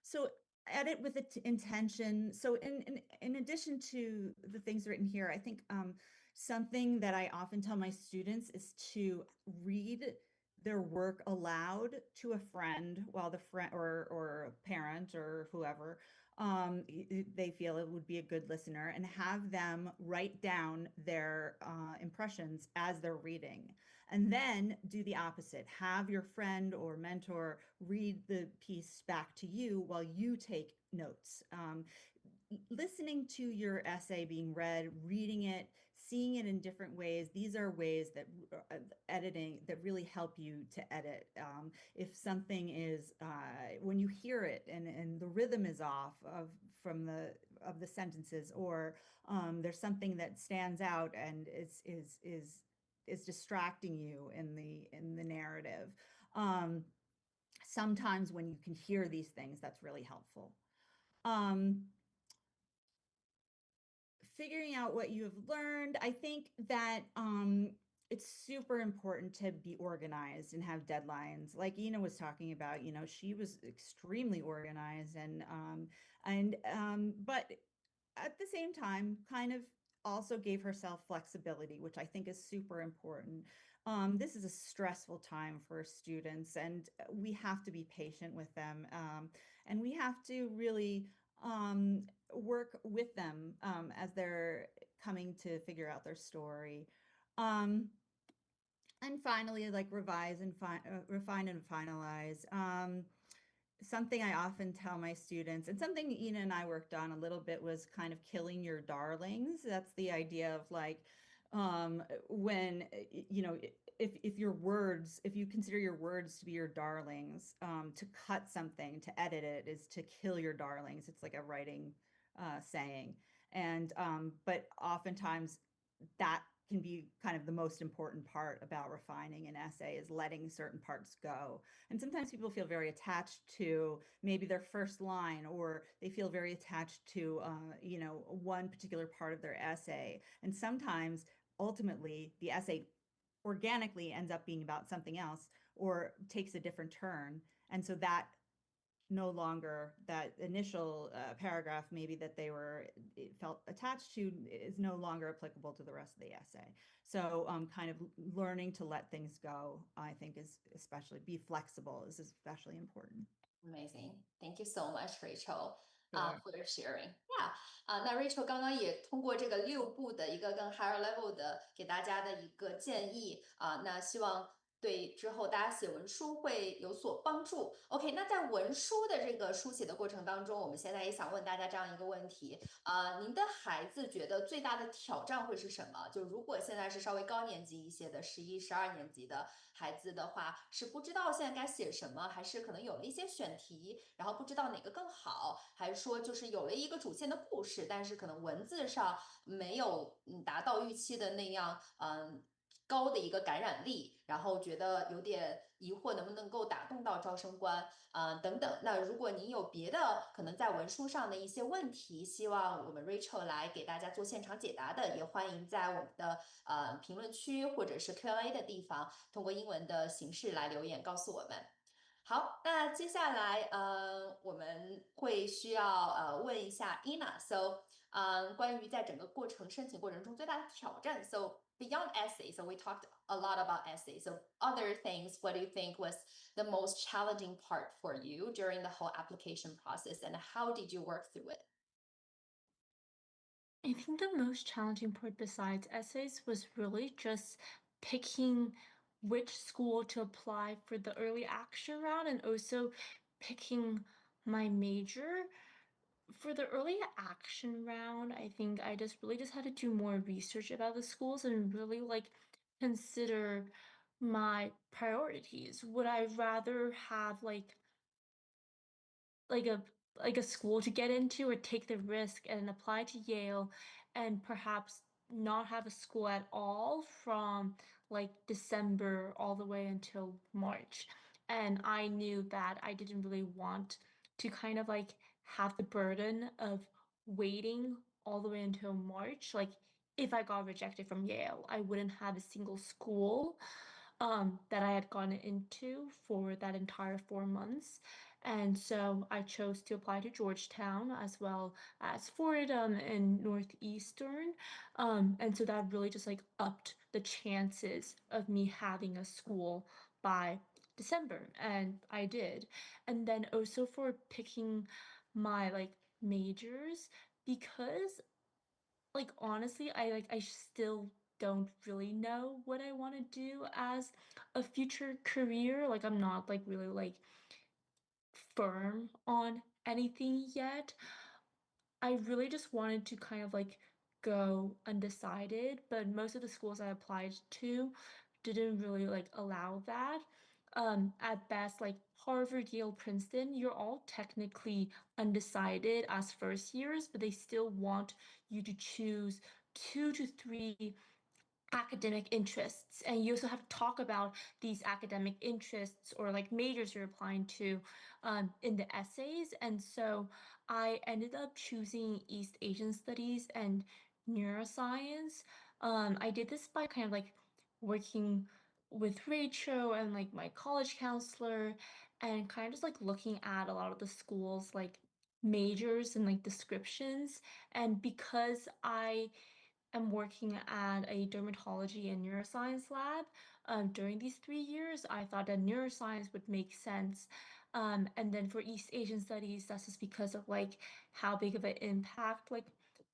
So edit with intention. So in addition to the things written here, I think something that I often tell my students is to read their work aloud to a friend while the friend or a parent or whoever they feel it would be a good listener, and have them write down their impressions as they're reading. And then do the opposite. Have your friend or mentor read the piece back to you while you take notes. Listening to your essay being read, reading it, seeing it in different ways. These are ways that editing that really help you to edit. If something is when you hear it and the rhythm is off of the sentences, or there's something that stands out and is distracting you in the narrative. Sometimes when you can hear these things, that's really helpful. Figuring out what you have learned. I think that it's super important to be organized and have deadlines. Like Ina was talking about, she was extremely organized but at the same time, kind of also gave herself flexibility, which I think is super important. This is a stressful time for students, and we have to be patient with them. And we have to really work with them as they're coming to figure out their story. Um, and finally, like revise and refine and finalize. Something I often tell my students, and something Ina and I worked on a little bit, was kind of killing your darlings. That's the idea of like when you know, if your words, if you consider your words to be your darlings, to cut something, to edit it, is to kill your darlings. It's like a writing saying. And but oftentimes that can be kind of the most important part about refining an essay, is letting certain parts go. And sometimes people feel very attached to maybe their first line, or they feel very attached to you know, one particular part of their essay. And sometimes ultimately the essay organically ends up being about something else, or takes a different turn. And so that no longer, that initial paragraph maybe that they were felt attached to, is no longer applicable to the rest of the essay. So kind of learning to let things go, I think, is especially, be flexible, is especially important. Amazing. Thank you so much, Rachel, Sure. for your sharing. Yeah. 那 Rachel 刚刚也通过这个6步的一个更 higher level 的给大家的一个建议那希望对之后大家写文书会有所帮助。OK，那在文书的这个书写的过程当中，我们现在也想问大家这样一个问题您的孩子觉得最大的挑战会是什么？就如果现在是稍微高年级一些的11、12年级的孩子的话，是不知道现在该写什么，还是可能有了一些选题，然后不知道哪个更好，还是说就是有了一个主线的故事，但是可能文字上没有达到预期的那样高的一个感染力，然后觉得有点疑惑能不能够打动到招生官等等。那如果您有别的可能在文书上的一些问题，希望我们 Rachel 来给大家做现场解答的，也欢迎在我们的评论区或者是 Q&A 的地方，通过英文的形式来留言告诉我们。好，那接下来我们会需要问一下 Ina，so 关于在整个过程申请过程中最大的挑战，so beyond essays, so we talked a lot about essays. So other things, what do you think was the most challenging part for you during the whole application process, and how did you work through it? I think the most challenging part besides essays was really just picking which school to apply for the early action round, and also picking my major. For the early action round, I think I just really just had to do more research about the schools and really like consider my priorities. Would I rather have like a like a school to get into, or take the risk and apply to Yale and perhaps not have a school at all from like December all the way until March? And I knew that I didn't really want to kind of like have the burden of waiting all the way until March. Like if I got rejected from Yale, I wouldn't have a single school that I had gone into for that entire 4 months. And so I chose to apply to Georgetown as well as Fordham and Northeastern. And so that really just like upped the chances of me having a school by December. And I did. And then also for picking my like majors, because like honestly, I still don't really know what I want to do as a future career. Like I'm not like really like firm on anything yet. I really just wanted to kind of like go undecided, but most of the schools I applied to didn't really like allow that. At best, like Harvard, Yale, Princeton, you're all technically undecided as first years, but they still want you to choose 2 to 3 academic interests, and you also have to talk about these academic interests or like majors you're applying to in the essays. And so I ended up choosing East Asian studies and neuroscience. I did this by kind of like working with Rachel and like my college counselor, and kind of just like looking at a lot of the schools like majors and like descriptions. And because I am working at a dermatology and neuroscience lab during these 3 years, I thought that neuroscience would make sense. And then for East Asian studies, that's just because of like how big of an impact like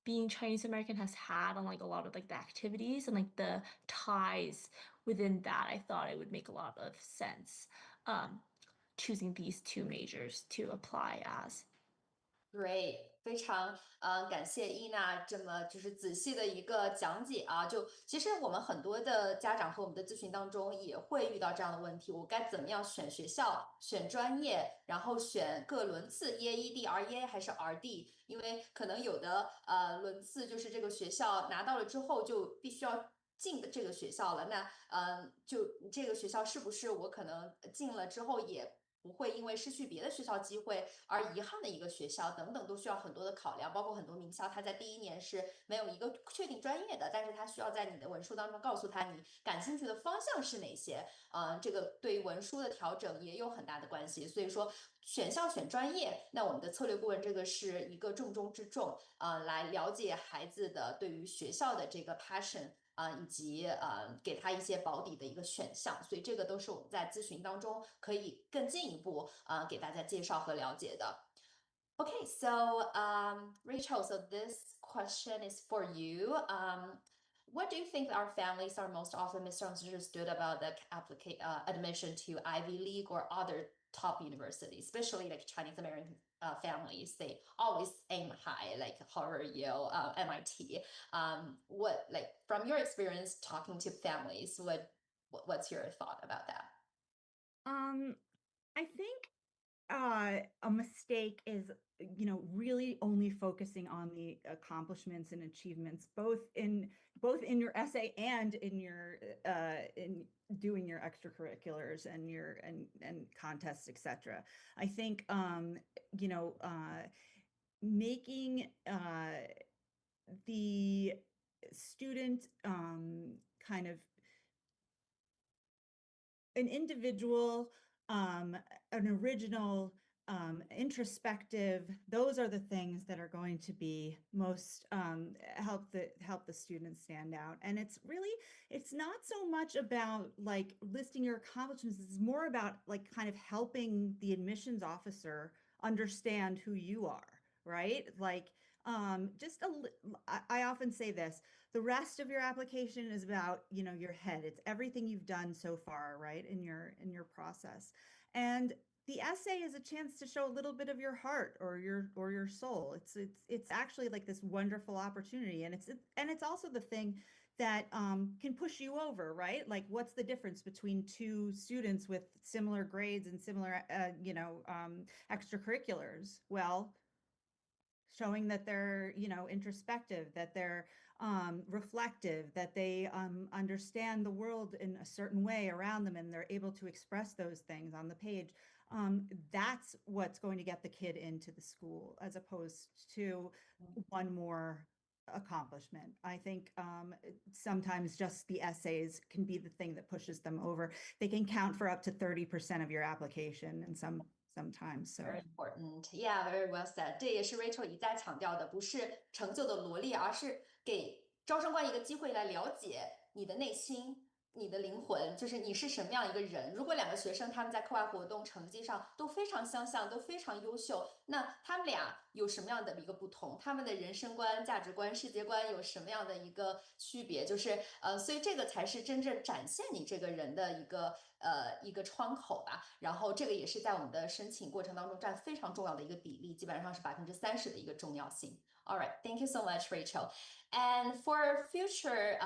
being Chinese American has had on like a lot of like the activities and like the ties within that. I thought it would make a lot of sense choosing these two majors to apply as. Great，非常感谢伊娜这么就是仔细的一个讲解啊。就其实我们很多的家长和我们的咨询当中也会遇到这样的问题，我该怎么样选学校、选专业，然后选各轮次 EAED、REA 还是 RD？因为可能有的轮次就是这个学校拿到了之后就必须要。进的这个学校了，那就这个学校是不是我可能进了之后也不会因为失去别的学校机会而遗憾的一个学校等等，都需要很多的考量。包括很多名校，它在第一年是没有一个确定专业的，但是它需要在你的文书当中告诉他你感兴趣的方向是哪些。这个对于文书的调整也有很大的关系。所以说，选校选专业，那我们的策略顾问这个是一个重中之重。来了解孩子的对于学校的这个 passion。以及给他一些保底的一个选项，所以这个都是我们在咨询当中可以更进一步给大家介绍和了解的。Okay, so Rachel, so this question is for you. What do you think our families are most often misunderstood about the admission to Ivy League or other top universities, especially like Chinese American families? They always aim high, like Harvard, Yale, MIT. What like from your experience talking to families, what's your thought about that? I think a mistake is, really only focusing on the accomplishments and achievements, both in your essay and in doing your extracurriculars and your and contests, etc. I think making the student kind of an individual, an original, introspective. Those are the things that are going to be most help the students stand out. And it's not so much about like listing your accomplishments. It's more about like kind of helping the admissions officer understand who you are, right? Like I often say this, the rest of your application is about your head. It's everything you've done so far, right, in your process. And the essay is a chance to show a little bit of your heart or your soul. It's actually like this wonderful opportunity, and it's also the thing that can push you over, right? Like, what's the difference between two students with similar grades and similar extracurriculars? Well, showing that they're introspective, that they're reflective, that they understand the world in a certain way around them, and they're able to express those things on the page. That's what's going to get the kid into the school, as opposed to one more accomplishment. I think sometimes just the essays can be the thing that pushes them over. They can count for up to 30% of your application, and sometimes. So Very important. Yeah, very well said. 这也是 Rachel 一再强调的，不是成就的罗列，而是给招生官一个机会来了解你的内心。你的灵魂就是你是什么样一个人。如果两个学生他们在课外活动成绩上都非常相像，都非常优秀，那他们俩有什么样的一个不同？他们的人生观、价值观、世界观有什么样的一个区别？就是所以这个才是真正展现你这个人的一个窗口吧。然后这个也是在我们的申请过程当中占非常重要的一个比例，基本上是30%的一个重要性。All right, thank you so much, Rachel. And for future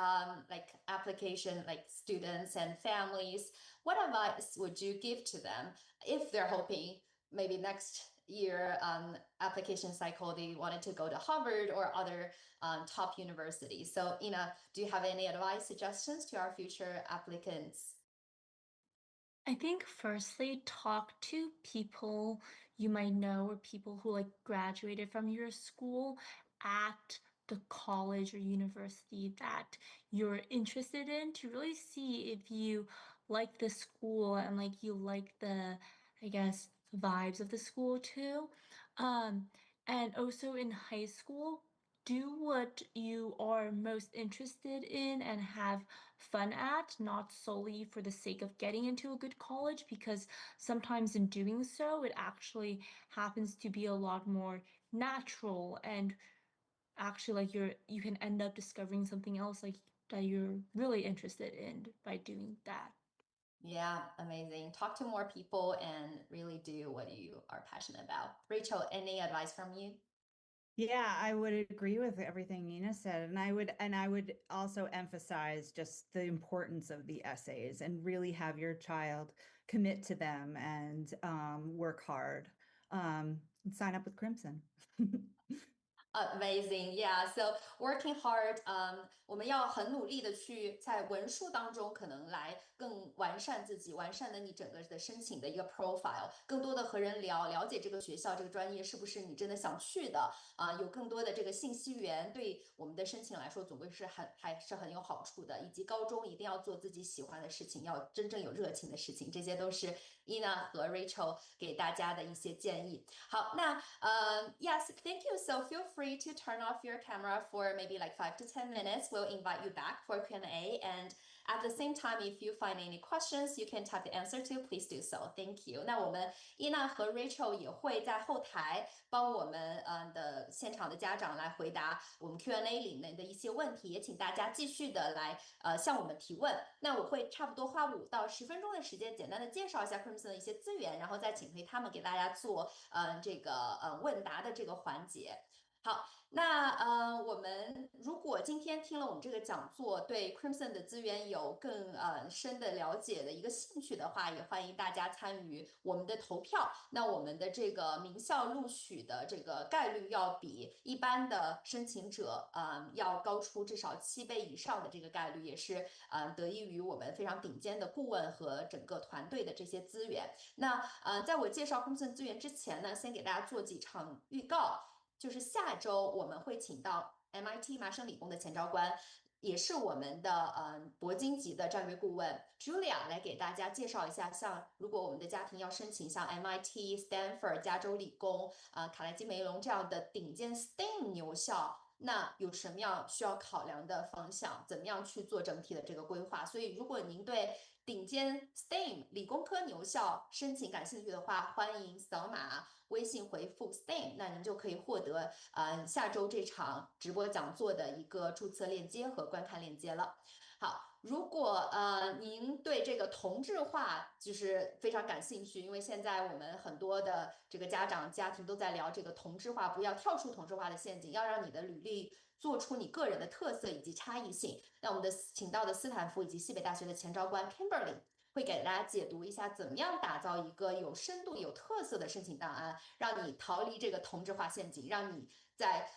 like application, like students and families, what advice would you give to them if they're hoping maybe next year application cycle they wanted to go to Harvard or other top universities? So, Ina, do you have any advice, suggestions to our future applicants? I think firstly, talk to people you might know or people who like graduated from your school at the college or university that you're interested in to really see if you like the school and like you like the, I guess, vibes of the school too. Um, and also in high school, do what you are most interested in and have fun at, not solely for the sake of getting into a good college, because sometimes in doing so, it actually happens to be a lot more natural and actually like you can end up discovering something else like that you're really interested in by doing that. Yeah, amazing. Talk to more people and really do what you are passionate about. Rachel, any advice from you? Yeah, I would agree with everything Nina said, and I would also emphasize just the importance of the essays and really have your child commit to them and work hard and sign up with Crimson. Amazing, yeah. So working hard，我们要很努力的去在文书当中可能来更完善自己，完善的你整个的申请的一个 profile，更多的和人聊，了解这个学校这个专业是不是你真的想去的有更多的这个信息源，对我们的申请来说总归是还是很有好处的。以及高中一定要做自己喜欢的事情，要真正有热情的事情，这些都是 Yina 和 Rachel 给大家的一些建议。好，那yes, thank you. So feel free to turn off your camera for maybe like 5 to 10 minutes. We'll invite you back for Q&A. And at the same time, if you find any questions, you can type the answer to. Please do so. Thank you. 那我们伊娜和 Rachel 也会在后台帮我们的现场的家长来回答我们 Q&A 里面的一些问题，也请大家继续的来向我们提问。那我会差不多花5到10分钟的时间，简单的介绍一下 Crimson 的一些资源，然后再请回他们给大家做这个问答的这个环节。好，那我们如果今天听了我们这个讲座，对 Crimson 的资源有更深的了解的一个兴趣的话，也欢迎大家参与我们的投票。那我们的这个名校录取的这个概率要比一般的申请者要高出至少7倍以上的这个概率，也是得益于我们非常顶尖的顾问和整个团队的这些资源。那在我介绍 Crimson 资源之前呢，先给大家做几场预告。就是下周我们会请到 MIT 麻省理工的前招官，也是我们的铂金级的战略顾问 Julia 来给大家介绍一下，像如果我们的家庭要申请像 MIT、Stanford、加州理工、卡耐基梅隆这样的顶尖 STEM 牛校。那有什么样需要考量的方向？怎么样去做整体的这个规划？所以，如果您对顶尖 STEM 理工科牛校申请感兴趣的话，欢迎扫码微信回复 STEM， 那您就可以获得下周这场直播讲座的一个注册链接和观看链接了。好。如果您对这个同质化就是非常感兴趣，因为现在我们很多的这个家庭都在聊这个同质化，不要跳出同质化的陷阱，要让你的履历做出你个人的特色以及差异性。那我们请到的斯坦福以及西北大学的前招官 Kimberly 会给大家解读一下，怎么样打造一个有深度、有特色的申请档案，让你逃离这个同质化陷阱，让你在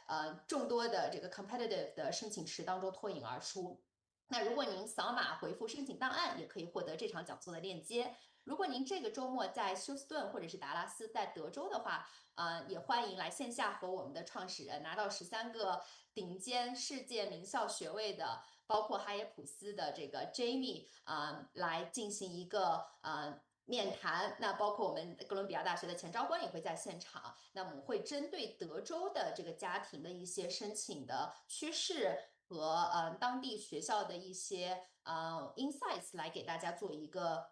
众多的这个 competitive 的申请池当中脱颖而出。那如果您扫码回复申请档案，也可以获得这场讲座的链接。如果您这个周末在休斯顿或者是达拉斯，在德州的话，也欢迎来线下和我们的创始人拿到13个顶尖世界名校学位的，包括哈耶普斯的这个 Jamie 来进行一个面谈。那包括我们哥伦比亚大学的前招官也会在现场。那我们会针对德州的这个家庭的一些申请的趋势和当地学校的一些insights 来给大家做一个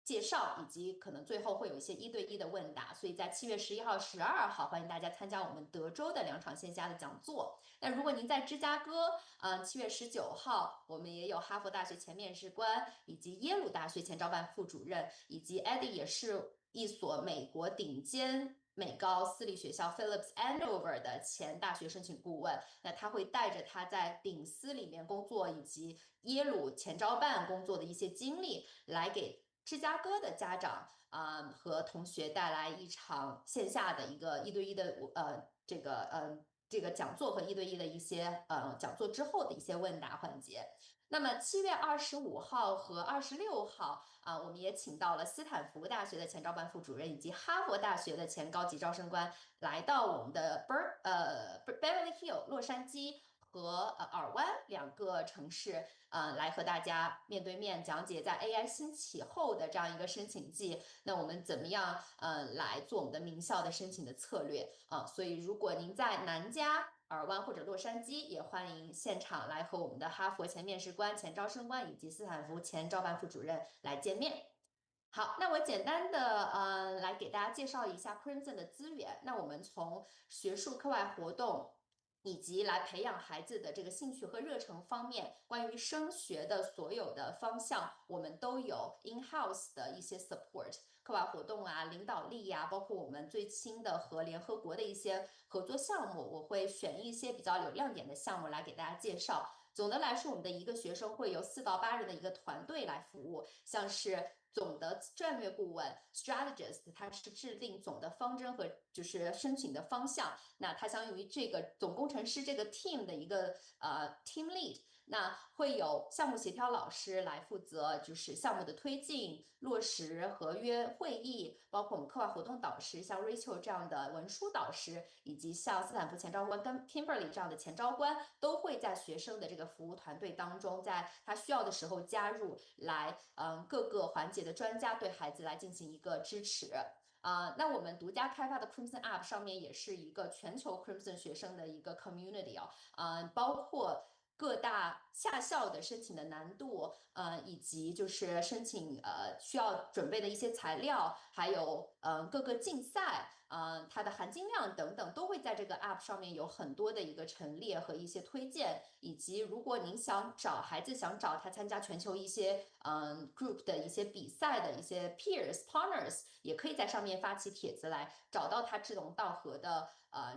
介绍，以及可能最后会有一些1对1的问答。所以在7月11号、12号，欢迎大家参加我们德州的2场线下的讲座。那如果您在芝加哥，7月19号，我们也有哈佛大学前面试官，以及耶鲁大学前招办副主任，以及 Eddie 也是一所美国顶尖美高私立学校 Phillips Andover 的前大学申请顾问，那他会带着他在顶私里面工作以及耶鲁前招办工作的一些经历，来给芝加哥的家长和同学带来一场线下的一个1对1的这个讲座和1对1的一些讲座之后的一些问答环节。那么7月25号和26号我们也请到了斯坦福大学的前招办副主任以及哈佛大学的前高级招生官来到我们的Beverly Hill 洛杉矶和尔湾2个城市来和大家面对面讲解在 AI 兴起后的这样一个申请季，那我们怎么样来做我们的名校的申请的策略所以如果您在南加尔湾或者洛杉矶，也欢迎现场来和我们的哈佛前面试官、前招生官以及斯坦福前招办副主任来见面。好，那我简单的来给大家介绍一下 Crimson 的资源。那我们从学术课外活动，以及来培养孩子的这个兴趣和热忱方面，关于升学的所有的方向，我们都有 in-house 的一些 support。课外活动啊，领导力呀、包括我们最新的和联合国的一些合作项目，我会选一些比较有亮点的项目来给大家介绍。总的来说，我们的一个学生会由4到8人的一个团队来服务，像是总的战略顾问 strategist， 他是制定总的方针和就是申请的方向，那他相当于这个总工程师这个 team 的一个team lead。那会有项目协调老师来负责，就是项目的推进、落实、合约会议，包括我们课外活动导师，像 Rachel 这样的文书导师，以及像斯坦福前招官跟 Kimberly 这样的前招官，都会在学生的这个服务团队当中，在他需要的时候加入，来各个环节的专家对孩子来进行一个支持。那我们独家开发的 Crimson App 上面也是一个全球 Crimson 学生的一个 community 包括各大下校的申请的难度，以及就是申请需要准备的一些材料，还有各个竞赛。它的含金量等等都会在这个 app 上面有很多的一个陈列和一些推荐，以及如果您想找孩子想找他参加全球一些group 的一些比赛的一些 peers partners， 也可以在上面发起帖子来找到他志同道合的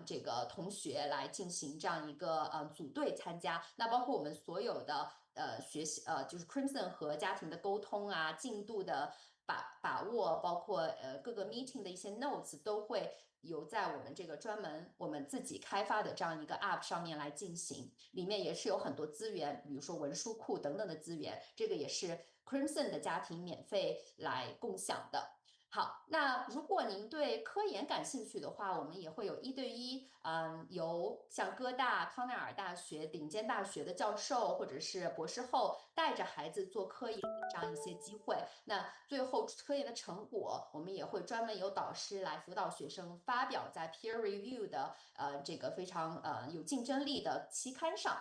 这个同学来进行这样一个组队参加。那包括我们所有的学习就是 Crimson 和家庭的沟通啊，进度的把握，包括各个 meeting 的一些 notes 都会有在我们这个专门我们自己开发的这样一个 app 上面来进行，里面也是有很多资源，比如说文书库等等的资源，这个也是 Crimson 的家庭免费来共享的。好，那如果您对科研感兴趣的话，我们也会有1对1，由像哥大、康奈尔大学顶尖大学的教授或者是博士后带着孩子做科研这样一些机会。那最后科研的成果，我们也会专门有导师来辅导学生发表在 peer review 的这个非常有竞争力的期刊上。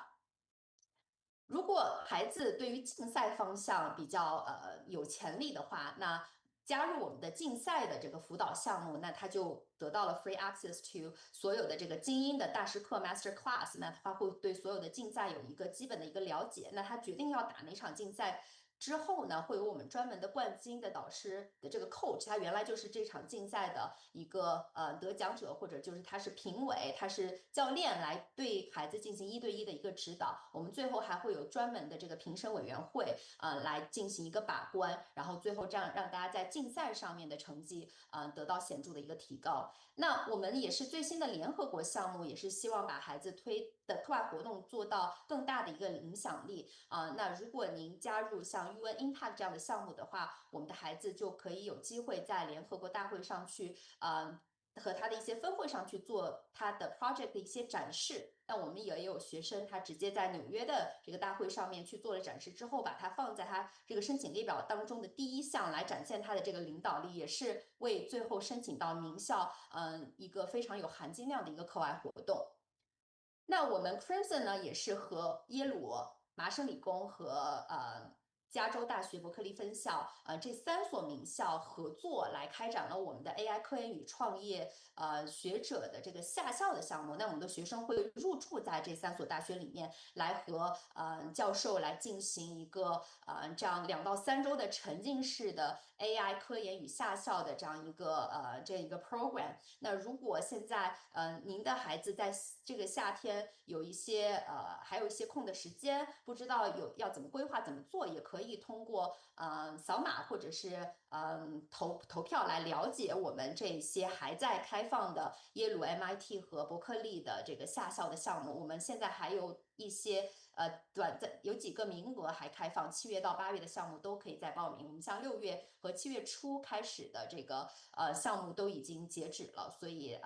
如果孩子对于竞赛方向比较有潜力的话，那加入我们的竞赛的这个辅导项目，那他就得到了 free access to 所有的这个精英的大师课 master class， 那他会对所有的竞赛有一个基本的一个了解。那他决定要打哪场竞赛之后呢，会有我们专门的冠军的导师的这个 coach， 他原来就是这场竞赛的一个得奖者，或者就是他是评委，他是教练，来对孩子进行1对1的一个指导。我们最后还会有专门的这个评审委员会来进行一个把关，然后最后这样让大家在竞赛上面的成绩得到显著的一个提高。那我们也是最新的联合国项目，也是希望把孩子推的课外活动做到更大的一个影响力那如果您加入像 UN Impact 这样的项目的话，我们的孩子就可以有机会在联合国大会上去和他的一些分会上去做他的 project 的一些展示。那我们也有学生，他直接在纽约的这个大会上面去做了展示之后，把它放在他这个申请列表当中的第1项来展现他的这个领导力，也是为最后申请到名校一个非常有含金量的一个课外活动。那我们 Crimson 呢，也是和耶鲁、麻省理工和加州大学伯克利分校这3所名校合作来开展了我们的 AI 科研与创业学者的这个下校的项目。那我们的学生会入驻在这3所大学里面，来和教授来进行一个这样2到3周的沉浸式的 AI 科研与下校的这样一个这一个 program。那如果现在您的孩子在这个夏天有一些还有一些空的时间，不知道要怎么规划怎么做，也可以通过扫码或者是投票来了解我们这些还在开放的耶鲁、MIT 和伯克利的这个下校的项目。我们现在还有一些有几个名额还开放，7月到8月的项目都可以再报名。我们像6月和7月初开始的这个项目都已经截止了，所以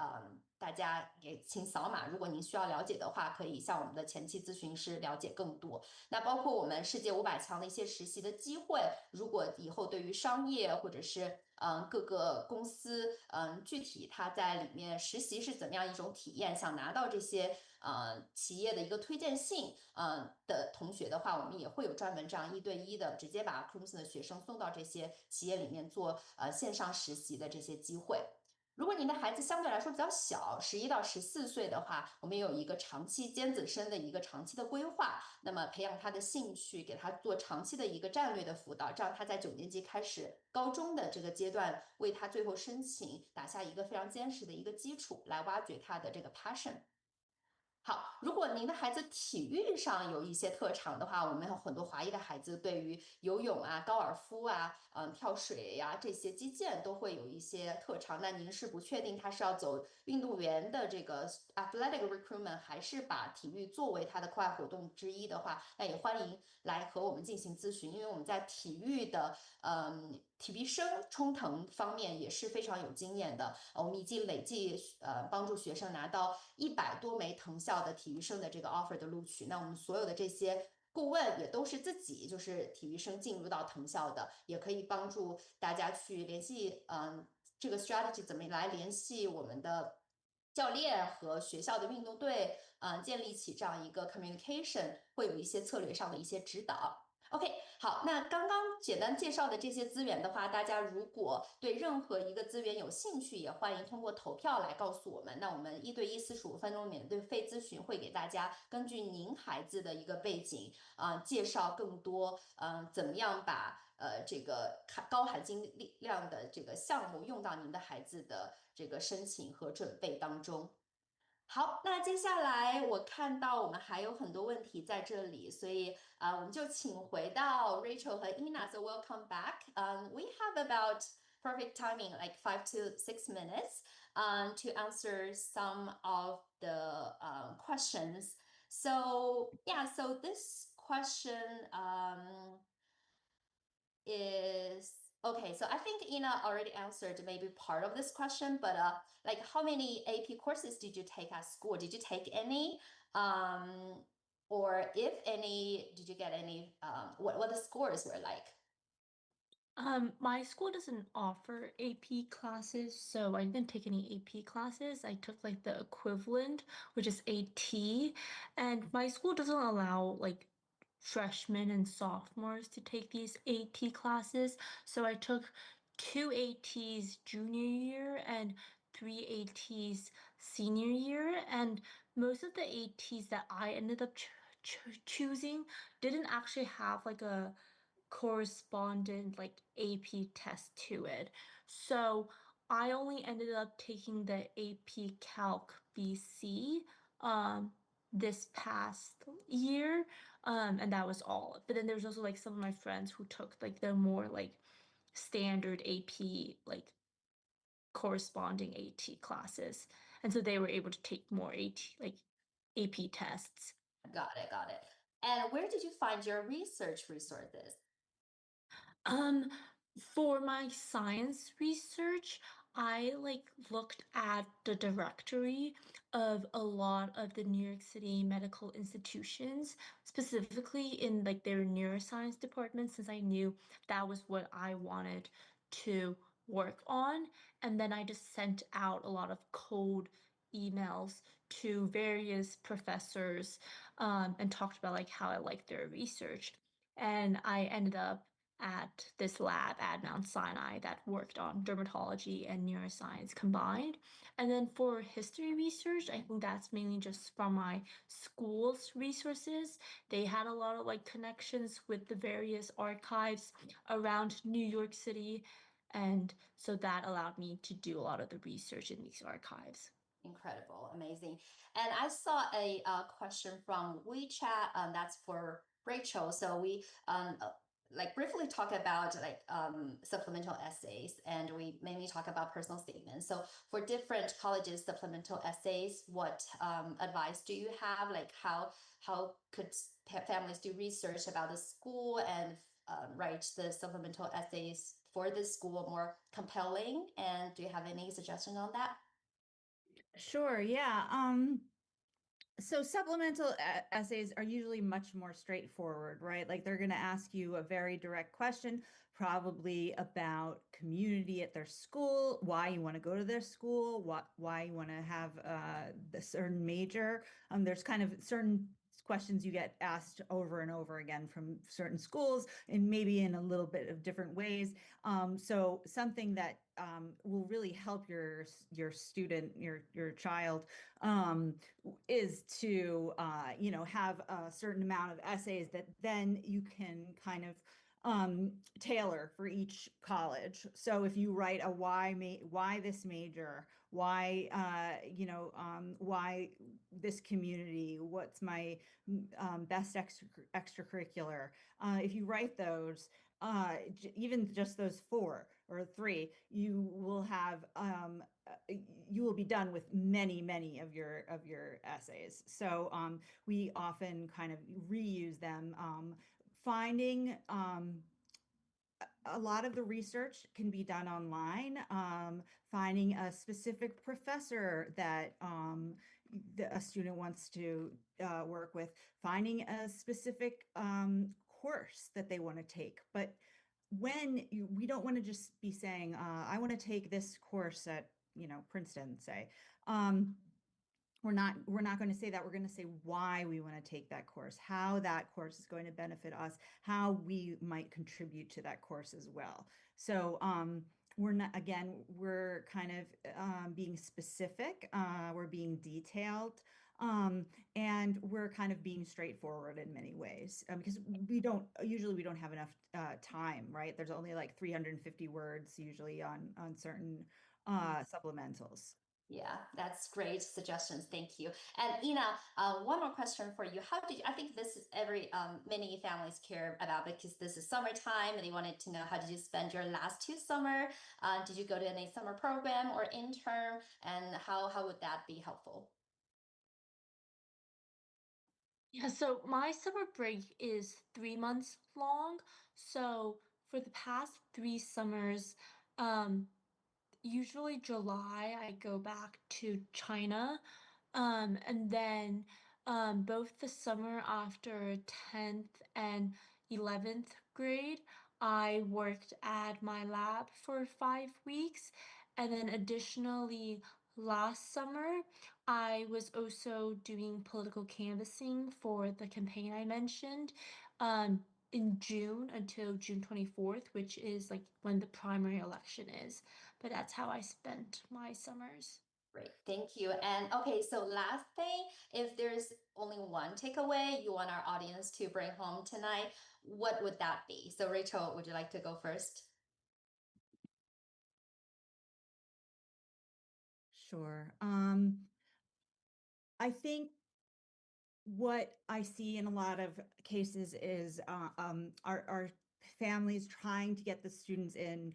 大家也请扫码。如果您需要了解的话，可以向我们的前期咨询师了解更多。那包括我们世界500强的一些实习的机会，如果以后对于商业或者是各个公司具体他在里面实习是怎么样一种体验，想拿到这些企业的一个推荐信的同学的话，我们也会有专门这样1对1的，直接把 Crimson 的学生送到这些企业里面做线上实习的这些机会。如果您的孩子相对来说比较小，11到14岁的话，我们有一个长期尖子生的一个长期的规划，那么培养他的兴趣，给他做长期的一个战略的辅导，这样他在9年级开始高中的这个阶段，为他最后申请打下一个非常坚实的一个基础，来挖掘他的这个 passion。好，如果您的孩子体育上有一些特长的话，我们有很多华裔的孩子对于游泳啊、高尔夫啊、跳水呀、这些击剑都会有一些特长。那您是不确定他是要走运动员的这个 athletic recruitment，还是把体育作为他的课外活动之一的话，那也欢迎来和我们进行咨询，因为我们在体育的体育生冲腾方面也是非常有经验的。我们已经累计帮助学生拿到100多枚藤校的体育生的这个 offer 的录取。那我们所有的这些顾问也都是自己就是体育生进入到藤校的，也可以帮助大家去联系这个 strategy 怎么来联系我们的教练和学校的运动队，建立起这样一个 communication， 会有一些策略上的一些指导。OK， 好，那刚刚简单介绍的这些资源的话，大家如果对任何一个资源有兴趣，也欢迎通过投票来告诉我们。那我们1对145分钟免费咨询会给大家根据您孩子的一个背景介绍更多怎么样把这个高含金量的这个项目用到您的孩子的这个申请和准备当中。好，那接下来我看到我们还有很多问题在这里，所以我们就请回到 Rachel 和 Ina. So welcome back. We have about perfect timing, like 5 to 6 minutes, to answer some of the questions. So yeah, so this question is okay. So I think Ina already answered maybe part of this question, but like how many AP courses did you take at school? Did you take any? Or if any, did you get any? What the scores were like? My school doesn't offer AP classes, so I didn't take any AP classes. I took like the equivalent, which is AT, and my school doesn't allow like freshmen and sophomores to take these AT classes. So I took 2 ATs junior year and 3 ATs senior year, and most of the ATs that I ended up choosing didn't actually have like a correspondent like AP test to it. So I only ended up taking the AP Calc BC this past year. And that was all. But then there's also like some of my friends who took like the more like standard AP like corresponding AT classes. And so they were able to take more like AP tests. Got it, got it. And where did you find your research resources? Um, for my science research, I like looked at the directory of a lot of the New York City medical institutions, specifically in like their neuroscience department, since I knew that was what I wanted to work on. And then I just sent out a lot of cold emails to various professors and talked about like how I liked their research. And I ended up at this lab at Mount Sinai that worked on dermatology and neuroscience combined. And then for history research, I think that's mainly just from my school's resources. They had a lot of like connections with the various archives around New York City. And so that allowed me to do a lot of the research in these archives. Incredible, amazing. And I saw a question from WeChat, that's for Rachel. So we like briefly talk about like supplemental essays, and we mainly talk about personal statements. So for different colleges, supplemental essays, what advice do you have? Like how could families do research about the school and write the supplemental essays for the school more compelling? And do you have any suggestion on that? Sure, yeah. So supplemental essays are usually much more straightforward, right? Like they're going to ask you a very direct question, probably about community at their school, why you want to go to their school, why you want to have a certain major. There's kind of certain questions you get asked over and over again from certain schools, and maybe in a little bit of different ways. So something that will really help your student, your child, um, is to have a certain amount of essays that then you can kind of tailor for each college. So if you write a why this major, why why this community, what's my best extracurricular, if you write those, even just those four or three, you will be done with many of your essays. So we often kind of reuse them. Finding a lot of the research can be done online. Finding a specific professor that a student wants to work with, finding a specific course that they want to take. But we don't want to just be saying, I want to take this course at, Princeton, say. Um, we're not going to say that. We're going to say why we want to take that course, how that course is going to benefit us, how we might contribute to that course as well. So we're kind of being specific, we're being detailed, and we're kind of being straightforward in many ways, because we don't have enough time, right? There's only like 350 words usually on certain supplementals. Yeah, that's great suggestions. Thank you. And Ina, one more question for you. I think this is every many families care about because this is summertime and they wanted to know how did you spend your last two summer? Did you go to any summer program or intern? And how would that be helpful? Yeah, so my summer break is 3 months long. So for the past 3 summers, um, usually July, I go back to China. And then both the summer after 10th and 11th grade, I worked at my lab for 5 weeks. And then additionally, last summer, I was also doing political canvassing for the campaign I mentioned in June until June 24th, which is like when the primary election is. But that's how I spent my summers. Great, thank you. And okay, so last thing, if there's only one takeaway you want our audience to bring home tonight, what would that be? So Rachel, would you like to go first? Sure. I think what I see in a lot of cases is our families trying to get the students in,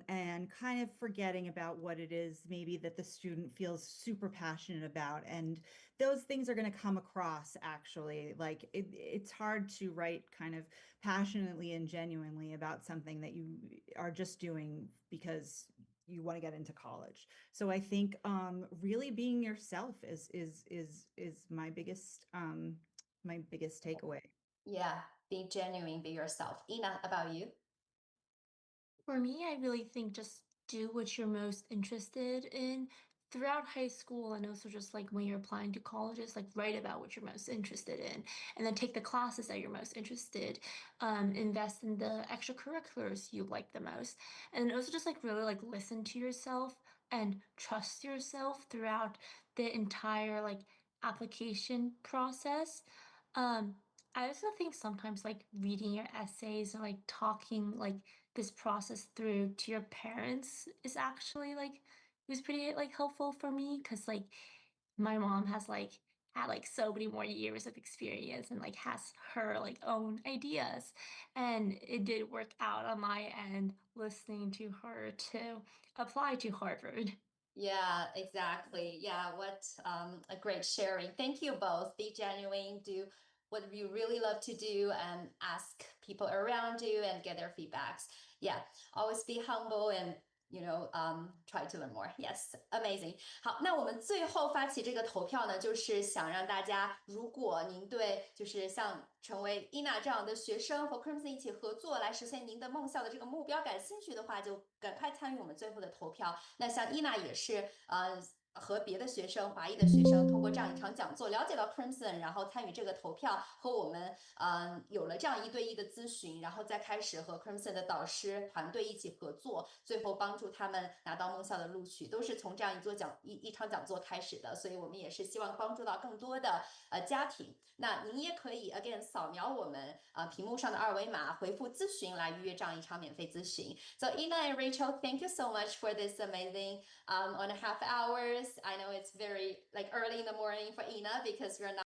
and kind of forgetting about what it is maybe that the student feels super passionate about. And those things are going to come across actually. Like it's hard to write kind of passionately and genuinely about something that you are just doing because you want to get into college. So I think really being yourself is my biggest takeaway. Yeah, be genuine, be yourself. Ina, about you? For me, I really think just do what you're most interested in throughout high school and also just like when you're applying to colleges, like write about what you're most interested in and then take the classes that you're most interested, invest in the extracurriculars you like the most. And also just like really like listen to yourself and trust yourself throughout the entire like application process. Um, I also think sometimes like reading your essays or like talking like this process through to your parents is actually like it was pretty like helpful for me because like my mom has like had like so many more years of experience and like has her like own ideas and it did work out on my end listening to her to apply to Harvard. Yeah, exactly. Yeah, what a great sharing. Thank you both. Be genuine, do what you really love to do, and ask people around you and get their feedbacks. Yeah, always be humble and try to learn more. Yes, amazing. 好，那我们最后发起这个投票呢，就是想让大家，如果您对就是像成为 Ina 这样的学生和 Crimson 一起合作来实现您的梦校的这个目标感兴趣的话，就赶快参与我们最后的投票。那像 Ina 也是和别的学生，华裔的学生，通过这样一场讲座了解到 Crimson，然后参与这个投票，和我们有了这样1对1的咨询，然后再开始和 Crimson 的导师团队一起合作，最后帮助他们拿到梦校的录取，都是从这样一场讲座开始的。所以我们也是希望帮助到更多的家庭。那您也可以 again 扫描我们屏幕上的2维码，回复咨询来预约这样一场免费咨询。So Ina and Rachel, thank you so much for this amazing 1.5 hours. I know it's very like early in the morning for Ina because we're not